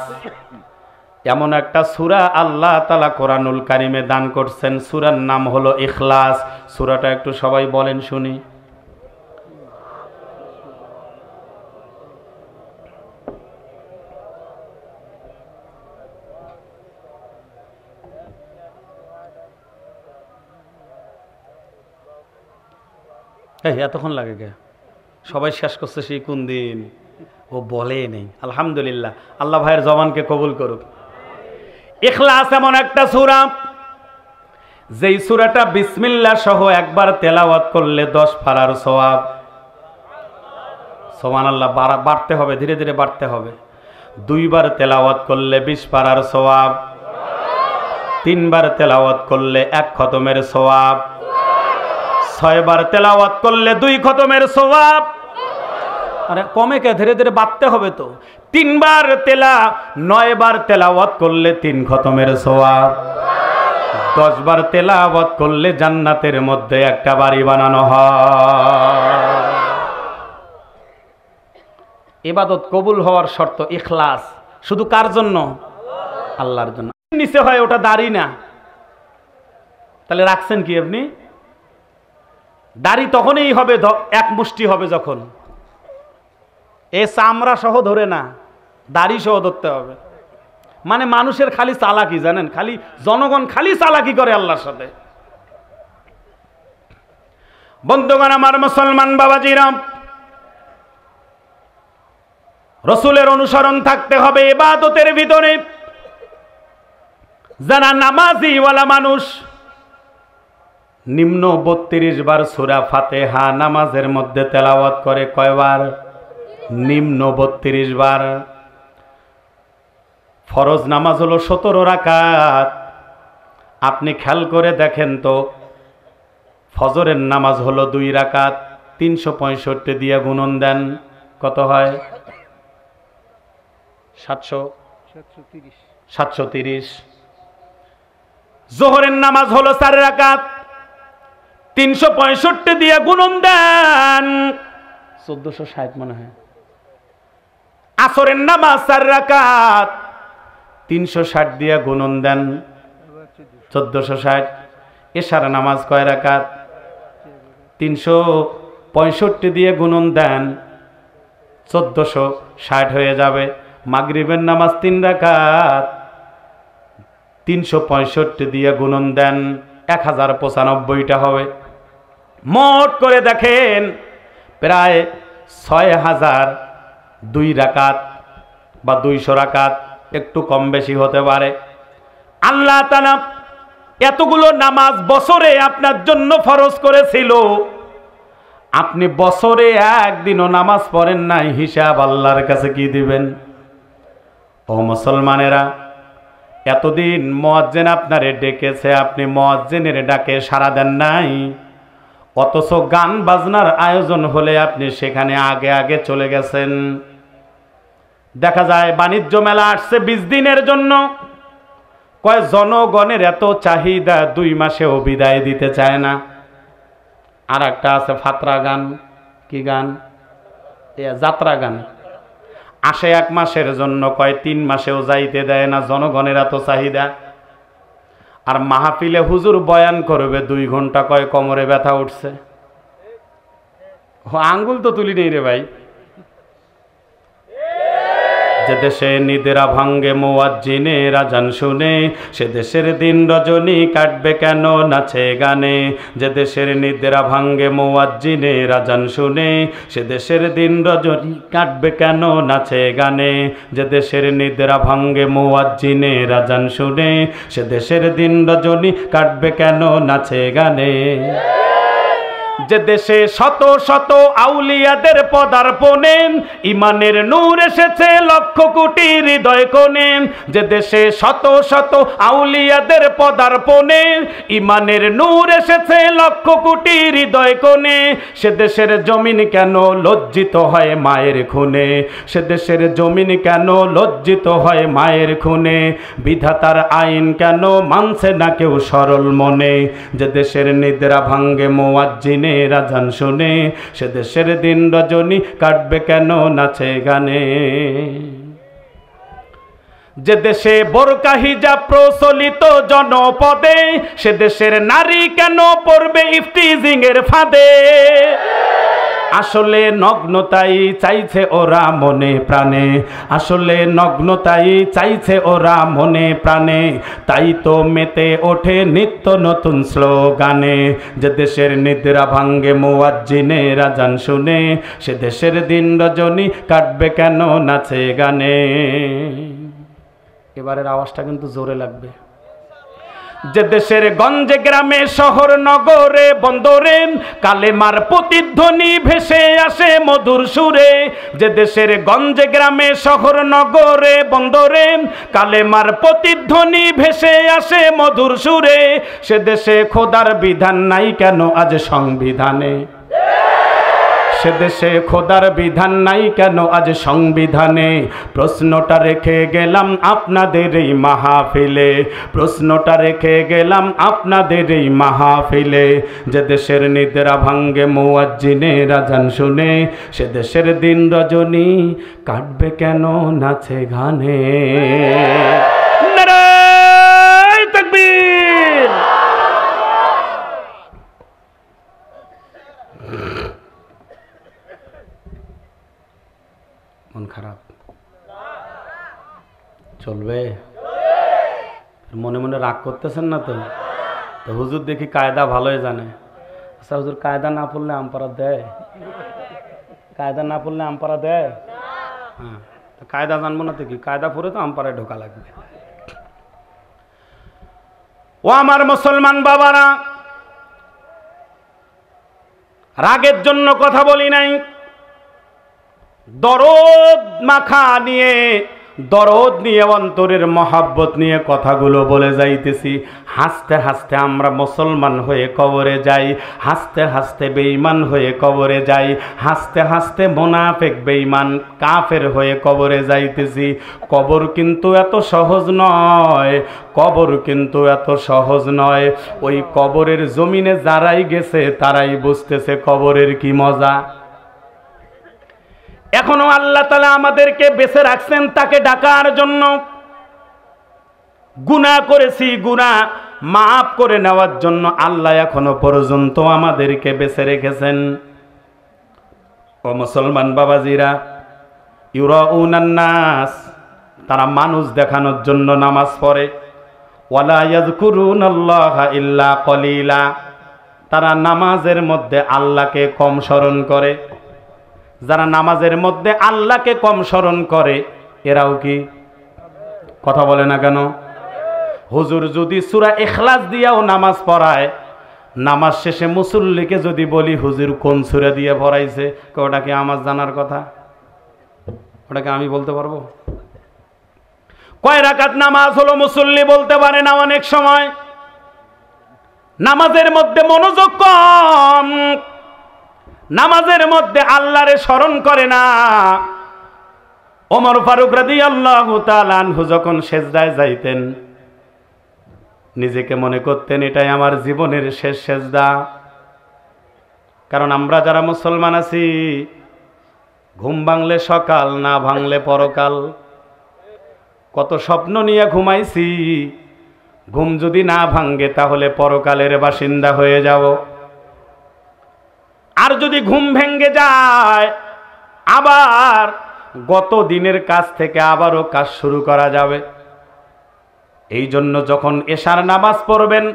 Speaker 1: এমন একটা সূরা আল্লাহ তাআলা কোরআনুল কারিমে দান করছেন, সূরার নাম হলো ইখলাস। সূরাটা একটু সবাই বলেন শুনি। এতক্ষণ লাগে কে? সবাই শেষ করছে সেই কোন দিন? ও বলে নেই। আলহামদুলিল্লাহ, আল্লাহ ভাইয়ের জবানকে কবুল করুক। ইখলাস এমন একটা সূরা, যেই সূরাটা বিসমিল্লাহ সহ একবার তেলাওয়াত করলে 10 পারার সওয়াব। সুবহানাল্লাহ, বাড়তে হবে, ধীরে ধীরে বাড়তে হবে। 2 বার তেলাওয়াত করলে 20 পারার সওয়াব। 3 বার তেলাওয়াত করলে 1 খতমের সওয়াব। 6 বার তেলাওয়াত করলে 2 খতমের সওয়াব। আরে কমে কে? ধীরে ধীরে বাড়তে হবে তো। 3 বার 9 বার তেলাওয়াত করলে 3 খতমের সওয়াব। 10 বার তেলাওয়াত করলে জান্নাতের মধ্যে একটা বাড়ি বানানো হয়। ইবাদত কবুল হওয়ার শর্ত ইখলাস। শুধু কার জন্য? আল্লাহর জন্য। নিচে হয় ওটা দাড়ি না, তাহলে রাখছেন কি আপনি? দাড়ি তখনই হবে, এক মুষ্টি হবে যখন এ চামড়া সহ ধরে না, দাড়ি সহ ধরতে হবে। মানে মানুষের খালি চালাকি, জানেন, খালি জনগণ খালি চালাকি করে আল্লাহর সাথে। বন্ধুগণ আমার, মুসলমান বাবাজিরা, রসুলের অনুসরণ থাকতে হবে ইবাদতের ভিতরে। যারা নামাজি ওয়ালা মানুষ নিম্ন 32 বার সূরা ফাতিহা নামাজের মধ্যে তেলাওয়াত করে। কয়বার? নিম্ন 32 বার। ফরজ নামাজ হলো 17 রাকাত। আপনি খেয়াল করে দেখেন তো, ফজরের নামাজ হলো 2 রাকাত। 365 দিয়ে গুণন দেন, কত হয়? 730। জোহরের নামাজ হলো 4 রাকাত। 365 দিয়ে গুণন দেন, 1460 মনে হয়। আসরের নামাজ 4 রাকাত। 360 দিয়ে গুণন দেন, 1460। এশার নামাজ কয় রাকাত? 365 দিয়ে গুণন দেন, 1460 হয়ে যাবে। মাগরিবের নামাজ 3 রাকাত। 365 দিয়ে গুণন দেন, 1095টা হবে। মোট করে দেখেন প্রায় 6002 রাকাত বা 200 রাকাত, একটু কম বেশি হতে পারে। আল্লাহ তাআলা এতগুলো নামাজ বছরে আপনার জন্য ফরজ করেছিল, আপনি বছরে একদিনও নামাজ পড়েন নাই, হিসাব আল্লাহর কাছে কি দিবেন? ও মুসলমানেরা, এতদিন মুয়াজ্জিন আপনারে ডেকেছে, আপনি মুয়াজ্জিনের ডাকে সাড়া দেন নাই। অথচ গান বাজনার আয়োজন হলে আপনি সেখানে আগে আগে চলে গেছেন। দেখা যায় বাণিজ্য মেলা আসছে 20 দিনের জন্য, কয় জনগণের এত চাহিদা 2 মাসেও বিদায় দিতে চায় না। আর একটা আছে ফাতরা গান। কি গান? যাত্রা গান। আসে 1 মাসের জন্য, কয় 3 মাসেও যাইতে দেয় না, জনগণের এত চাহিদা। আর মাহফিলে হুজুর বয়ান করবে 2 ঘন্টা, কয় কোমরে ব্যথা উঠছে। আঙ্গুল তো তুলি নেই রে ভাই। যে দেশে নিদ্রা ভাঙ্গে মুয়াজ্জিনের আজান শুনে, সে দেশের দিন রজনী কাটবে কেন নাচে গানে। যে দেশের নিদ্রা ভাঙ্গে মুয়াজ্জিনের আজান শুনে, সে দেশের দিন রজনী কাটবে কেন নাচে গানে। যে দেশের নিদ্রা ভাঙ্গে মুয়াজ্জিনের আজান শুনে, সে দেশের দিন রজনী কাটবে কেন নাচে গানে। যে দেশে শত শত আউলিয়াদের পদার্পণে, ইমানের নূর এসেছে লক্ষ কোটি হৃদয় কোণে। যে দেশে শত শত আউলিয়াদের পদার্পণে, ইমানের নূর এসেছে লক্ষ কোটি হৃদয় কোণে। সে দেশের জমিন কেন লজ্জিত হয় মায়ের খুনে। সে দেশের জমিন কেন লজ্জিত হয় মায়ের খুনে। বিধাতার আইন কেন মানছে না কেউ সরল মনে। যে দেশের নিদ্রা ভাঙ্গে মুয়াজ্জিন আজান শুনে, সে দেশের দিন রজনী কাটবে কেন নাচে গানে। যে দেশে বোরকা হিজাব প্রচলিত জনপদে, সে দেশের নারী কেন পড়বে ইফতিজিং এর ফাঁদে। আসলে নগ্নতাই চাইছে ওরা মনে প্রাণে। আসলে নগ্নতাই চাইছে ওরা মনে প্রাণে। তাই তো মেতে ওঠে নিত্য নতুন স্লোগানে। যে দেশের নিদ্রা ভাঙ্গে মুয়াজ্জিনের আজান শুনে, সে দেশের দিন রজনী কাটবে কেন নাচে গানে। এবারের আওয়াজটা কিন্তু জোরে লাগবে। যে দেশের গঞ্জে গ্রামে শহর নগরে বন্দরে, কালেমার প্রতিধ্বনি ভেসে আসে মধুর সুরে। যে দেশের গঞ্জে গ্রামে শহর নগরে বন্দরে, কালেমার প্রতিধ্বনি ভেসে আসে মধুর সুরে। সে দেশে খোদার বিধান নাই কেন আজ সংবিধানে। সে দেশে খোদার বিধান নাই কেন আজ সংবিধানে। প্রশ্নটা রেখে গেলাম আপনাদের এই মাহফিলে। প্রশ্নটা রেখে গেলাম আপনাদের এই মাহফিলে। যে দেশের নিদ্রা ভাঙ্গে মুয়াজ্জিনের আজান শুনে, সে দেশের দিন রজনী কাটবে কেন নাচে গানে। নারায়ে তাকবীর। মন খারাপ চলবে? মনে মনে রাগ করতেছেন না তো? তো হুজুর দেখি কায়দা ভালোই জানে। আচ্ছা হুজুর, কায়দা না পড়লে আমপারা দেয়? কায়দা না পড়লে আমপারা দেয়? হ্যাঁ, তো কায়দা জানবো না তো কি? কায়দা পড়ে তো আমপারায় ঢোকা লাগবে। ও আমার মুসলমান বাবারা, রাগের জন্য কথা বলি নাই, দরদ মাখা নিয়ে, দরদ নিয়ে, অন্তরের মহাব্বত নিয়ে কথাগুলো বলে যাইতেছি। হাসতে হাসতে আমরা মুসলমান হয়ে কবরে যাই, হাসতে হাসতে বেঈমান হয়ে কবরে যাই, হাসতে হাসতে মুনাফিক বেঈমান কাফের হয়ে কবরে যাইতেছি। কবর কিন্তু এত সহজ নয়, কবর কিন্তু এত সহজ নয়। ওই কবরের জমিনে যারাই গেছে তারাই বুঝতেছে কবরের কি মজা। এখনো আল্লাহ তাআলা আমাদেরকে বেঁচে রাখছেন তাকে ডাকার জন্য। গুনাহ করেছি, গুনাহ মাফ করে নেওয়ার জন্য আল্লাহ এখনো পর্যন্ত আমাদেরকে বেঁচে রেখেছেন। ও মুসলমান বাবাজিরা, ইউরাউনান নাস, তারা মানুষ দেখানোর জন্য নামাজ পড়ে। ওয়ালা ইয়াযকুরুনাল্লাহা ইল্লা কলিলা, তারা নামাজের মধ্যে আল্লাহকে কম স্মরণ করে। যারা নামাজের মধ্যে আল্লাহকে কম স্মরণ করে এরাও কি? কথা বলে না কেন? হুজুর যদি সূরা ইখলাস দিয়াও নামাজ পড়ায়, নামাজ শেষে মুসল্লিকে যদি বলি হুজুর কোন সূরা দিয়ে পড়াইছে, ওটা কি আমার জানার কথা? ওটাকে আমি বলতে পারবো? কয় রাকাত নামাজ হলো মুসল্লি বলতে পারে না। অনেক সময় নামাজের মধ্যে মনোযোগ কম, নামাজের মধ্যে আল্লাহরে স্মরণ করে না। ওমর ফারুক রাদিয়াল্লাহু তাআলা আনহু যখন সেজদায় যাইতেন, নিজেকে মনে করতেন এটাই আমার জীবনের শেষ সেজদা। কারণ আমরা যারা মুসলমান আছি, ঘুম ভাঙলে সকাল, না ভাঙলে পরকাল। কত স্বপ্ন নিয়ে ঘুমাইছি, ঘুম যদি না ভাঙ্গে তাহলে পরকালের বাসিন্দা হয়ে যাব। আর যদি ঘুম ভেঙ্গে যায়, আবার গত দিনের কাজ থেকে আবারও কাজ শুরু করা যাবে। এই জন্য যখন এশার নামাজ পড়বেন,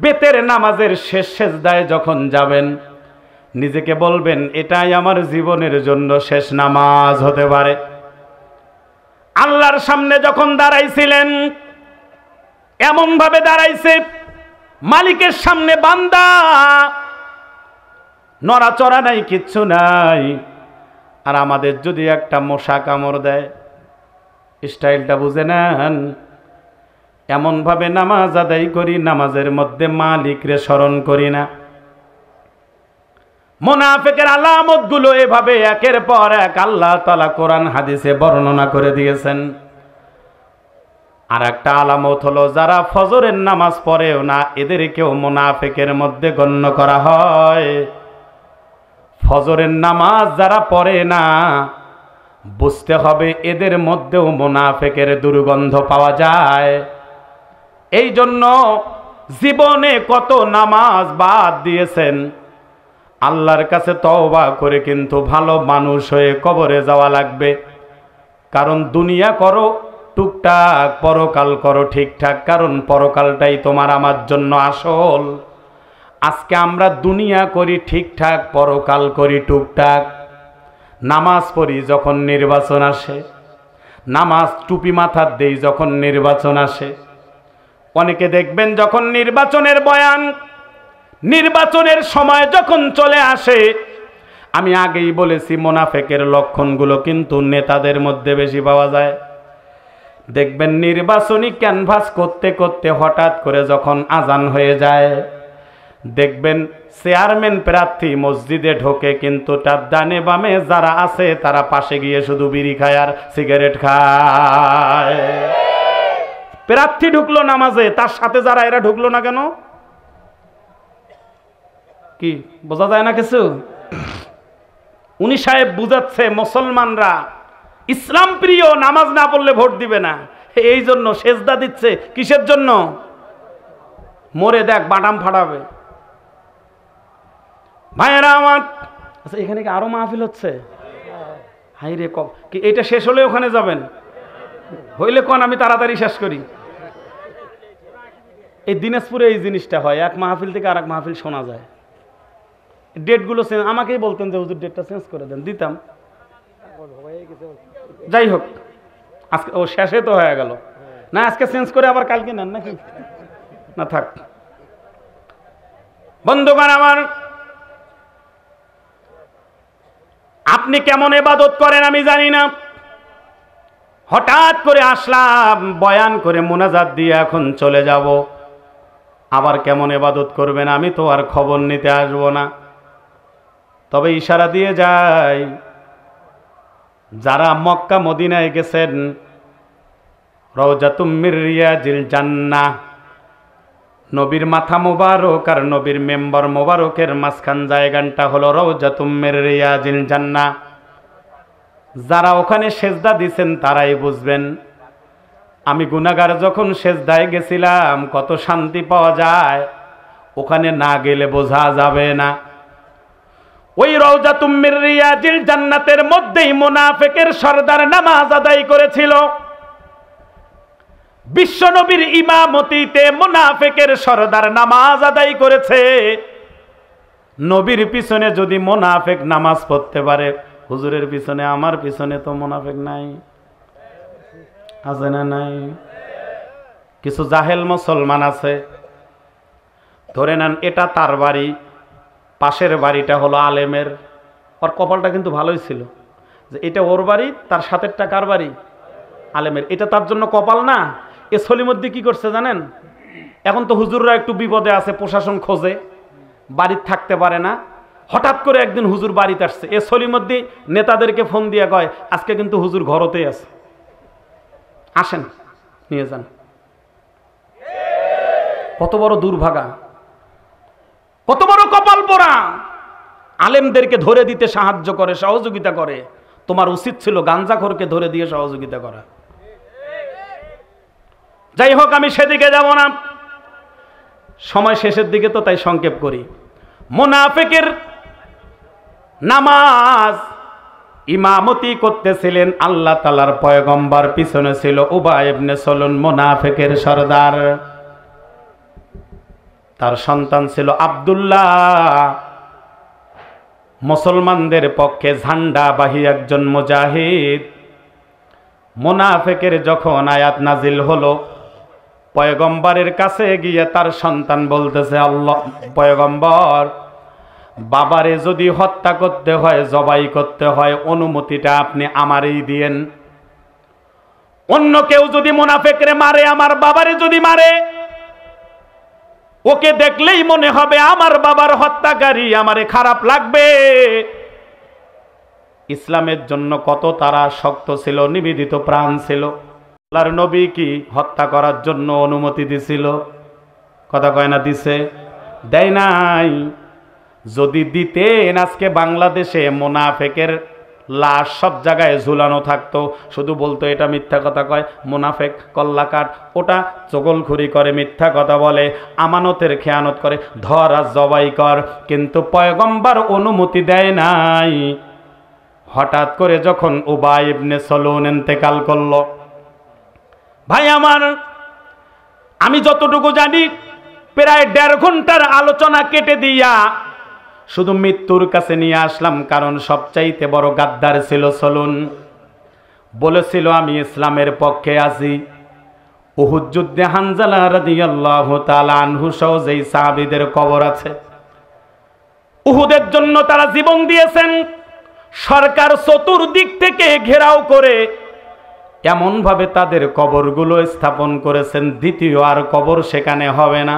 Speaker 1: বেতের নামাজের শেষ সেজদায় যখন যাবেন, নিজেকে বলবেন এটাই আমার জীবনের জন্য শেষ নামাজ হতে পারে। আল্লাহর সামনে যখন দাঁড়াইছিলেন, এমন ভাবে দাঁড়াইছে মালিকের সামনে বান্দা, নড়াচড়া নাই, কিচ্ছু নাই। আর আমাদের যদি একটা মশা কামড় দেয়, স্টাইলটা বুঝে নেন, এমন ভাবে নামাজ আদায় করি, নামাজের মধ্যে মালিকরে স্মরণ করি না। মুনাফিকের আলামত গুলো এভাবে একের পর এক আল্লাহ তাআলা কোরআন হাদিসে বর্ণনা করে দিয়েছেন। আর একটা আলামত হলো, যারা ফজরের নামাজ পড়েও না, এদেরকেও মুনাফিকের মধ্যে গণ্য করা হয়। ফজরের নামাজ যারা পড়ে না, বুঝতে হবে এদের মধ্যেও মুনাফিকের দুর্গন্ধ পাওয়া যায়। এই জন্য জীবনে কত নামাজ বাদ দিয়েছেন, আল্লাহর কাছে তওবা করে কিন্তু ভালো মানুষ হয়ে কবরে যাওয়া লাগবে। কারণ দুনিয়া করো টুকটাক, পরকাল করো ঠিকঠাক, কারণ পরকালটাই তোমার আমার জন্য আসল। আজকে আমরা দুনিয়া করি ঠিকঠাক, পরকাল করি টুকটাক। নামাজ পড়ি যখন নির্বাচন আসে, নামাজ টুপি মাথার দেই যখন নির্বাচন আসে। অনেকে দেখবেন যখন নির্বাচনের বয়ান, নির্বাচনের সময় যখন চলে আসে, আমি আগেই বলেছি মুনাফিকের লক্ষণগুলো কিন্তু নেতাদের মধ্যে বেশি পাওয়া যায়। দেখবেন নির্বাচনী ক্যানভাস করতে করতে হঠাৎ করে যখন আজান হয়ে যায়, দেখবেন চেয়ারম্যান প্রার্থী মসজিদে ঢোকে, কিন্তু তার ডানে বামে যারা আছে তারা পাশে গিয়ে শুধু বিড়ি খায় আর সিগারেট খায়। প্রার্থী ঢুকলো নামাজে, তার সাথে যারা, এরা ঢুকলো না কেন? কি বোঝা যায় না কিছু? উনি সাহেব বুঝাচ্ছে মুসলমানরা ইসলাম প্রিয়, নামাজ না পড়লে ভোট দিবে না। এই জন্য সেজদা দিচ্ছে। কিসের জন্য? মরে দেখ বাটাম ফাটাবে। ভাইয়েরা আমার, আচ্ছা এখানে কি আরো মাহফিল হচ্ছে? হাই রে, কি এটা শেষ হলে ওখানে যাবেন? হইলে কোন আমি তাড়াতাড়ি শেষ করি। এই দিনাজপুরে এই জিনিসটা হয়, এক মাহফিল থেকে আর এক মাহফিল শোনা যায়। ডেটগুলো আমাকেই বলতেন যে হুজুর ডেটটা চেঞ্জ করে দেন, দিতাম। যাই হোক, আজকে ও শেষে তো হয়ে গেল না, আজকে চেঞ্জ করে আবার কালকে নেন নাকি? না থাক। বন্ধুগণ আমার, আপনি কেমন ইবাদত করেন আমি জানি না। হঠাৎ করে আসলাম, বয়ান করে মুনাজাত দিয়ে এখন চলে যাব, আবার কেমন ইবাদত করবেন আমি তো আর খবর নিতে আসবো না। তবে ইশারা দিয়ে যাই, যারা মক্কা মদিনায় গেছেন, রওজাতুম মির রিয়াজিল জান্নাহ, নবীর মাথা মোবারক আর নবীর মেম্বার মোবারকের মাঝখান জায়গাটা হলো রওজাতুম মির রিয়াজিল জান্নাহ। যারা ওখানে সেজদা দিছেন তারাই বুঝবেন। আমি গুনাহগার যখন সেজদায় গেছিলাম কত শান্তি পাওয়া যায়, ওখানে না গেলে বোঝা যাবে না। ওই রওজাতুম মির রিয়াজিল জান্নাতের মধ্যেই মুনাফিকের সরদার নামাজ আদায় করেছিল। বিশ্বনবীর ইমামতিতে মুনাফিকের সরদার নামাজ আদায় করেছে। নবীর পিছনে যদি মুনাফিক নামাজ পড়তে পারে, হুজুরের পিছনে, আমার পিছনে তো মুনাফিক নাই, আছে না নাই? কিছু জাহেল মুসলমান আছে, ধরে নেন এটা তার বাড়ি, পাশের বাড়িটা হলো আলেমের। ওর কপালটা কিন্তু ভালোই ছিল যে এটা ওর বাড়ি, তার সাথেরটা কার বাড়ি? আলেমের। এটা তার জন্য কপাল না। এ সলিমদ্দি কি করছে জানেন? এখন তো হুজুররা একটু বিপদে আছে, প্রশাসন খোঁজে, বাড়িতে থাকতে পারে না। হঠাৎ করে একদিন হুজুর বাড়িতে আসছে, এ সলিমদ্দি নেতাদেরকে ফোন দিয়ে কয় আজকে কিন্তু হুজুর ঘরতেই আছে, আসেন নিয়ে যান। কত বড় দুর্ভাগা, কত বড় কপাল পোড়া। আলেমদেরকে ধরে দিতে সাহায্য করে, সহযোগিতা করে। তোমার উচিত ছিল গাঞ্জাখোরকে ধরে দিয়ে সহযোগিতা করা। যাই হোক, আমি সেদিকে যাব না, সময় শেষের দিকে তো, তাই সংক্ষেপ করি। মুনাফিকের নামাজ ইমামতি করতেছিলেন আল্লাহ তাআলার পয়গম্বর, পিছনে ছিল উবাই ইবনে সলুল মুনাফিকের সরদার। তার সন্তান ছিল আব্দুল্লাহ, মুসলমানদের পক্ষে ঝান্ডাবাহী একজন মুজাহিদ। মুনাফিকের যখন আয়াত নাজিল হলো, পয়গম্বরের কাছে গিয়ে তার সন্তান বলতেছে, আল্লাহ পয়গম্বর, বাবারে যদি হত্যা করতে হয়, জবাই করতে হয়, অনুমতিটা আপনি আমারই দিয়েন। অন্য কেউ যদি মুনাফিকরে মারে, আমার বাবারে যদি মারে, ওকে দেখলেই মনে হবে আমার বাবার হত্যাকারী, আমারে খারাপ লাগবে। ইসলামের জন্য কত তারা শক্ত ছিল, নিবেদিত প্রাণ ছিল। আল্লাহর নবী কি হত্যা করার জন্য অনুমতি দিছিল? কথা কয় না দিছে? দেয় নাই। যদি দিতেন, আজকে বাংলাদেশে মুনাফিকের লাশ সব জায়গায় ঝুলানো থাকতো। শুধু বলতো এটা মিথ্যা কথা কয়, মুনাফিক কল্লাকাট, ওটা চগলখুরি করে, মিথ্যা কথা বলে, আমানতের খেয়ানত করে, ধর আর জবাই কর। কিন্তু পয়গম্বর অনুমতি দেয় নাই। হঠাৎ করে যখন উবাই ইবনে সলুল ইন্তেকাল করলো, ভাই আমার, আমি যতটুকু জানি প্রায় 1.5 ঘন্টার আলোচনা কেটে দিয়া শুধু মৃত্যুর কাছে নিয়ে আসলাম। কারণ সবচাইতে বড় গাদ্দার ছিল সলুল। বলেছিল আমি ইসলামের পক্ষে আছি। উহুদ যুদ্ধে হানজালা রাদিয়াল্লাহু তাআলা আনহু সহ যেই সাহাবীদের কবর আছে, উহুদের জন্য তারা জীবন দিয়েছেন। সরকার চতুর্দিক থেকে ঘেরাও করে এমন ভাবে তাদের কবরগুলো স্থাপন করেছেন, দ্বিতীয় আর কবর সেখানে হবে না।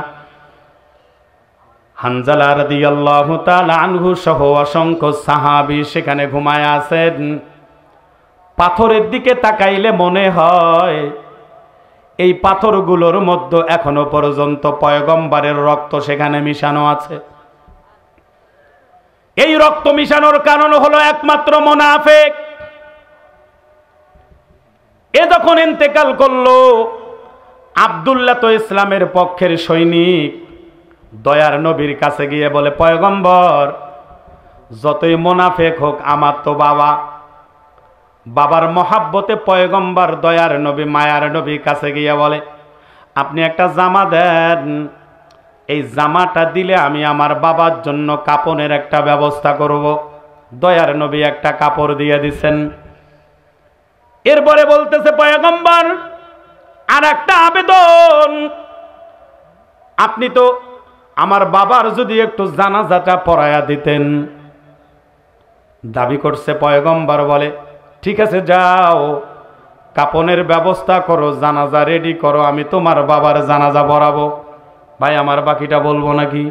Speaker 1: হানজালা রাদিয়াল্লাহু তাআলা আনহু সহ অসংখ্য সাহাবী সেখানে ঘুমায় আছেন। পাথরের দিকে তাকাইলে মনে হয় এই পাথরগুলোর মধ্যে এখনো পর্যন্ত পয়গম্বরের রক্ত সেখানে মিশানো আছে। এই রক্ত মিশানোর কারণ হলো একমাত্র মুনাফিক। এ যখন ইন্তেকাল করলো, আব্দুল্লাহ তো ইসলামের পক্ষের সৈনিক, দয়ার নবীর কাছে গিয়ে বলে, পয়গম্বর, যতই মুনাফিক হোক আমার তো বাবা। বাবার মহাব্বতে পয়গম্বর দয়ার নবী, মায়ার নবীর কাছে গিয়ে বলে, আপনি একটা জামা দেন, এই জামাটা দিলে আমি আমার বাবার জন্য কাপনের একটা ব্যবস্থা করব। দয়ার নবী একটা কাপড় দিয়ে দিছেন। এরপরে বলতেছে, পয়গম্বর, আর একটা আবেদন, আপনি তো আমার বাবার যদি একটু জানাজাটা পড়ায়া দিতেন। দাবি করছে। পয়গম্বর বলে, ঠিক আছে, যাও কাপনের ব্যবস্থা করো, জানাজা রেডি করো, আমি তোমার বাবার জানাজা পড়াবো। ভাই আমার বাকিটা বলবো নাকি?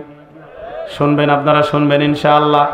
Speaker 1: শুনবেন আপনারা? শুনবেন ইনশাআল্লাহ।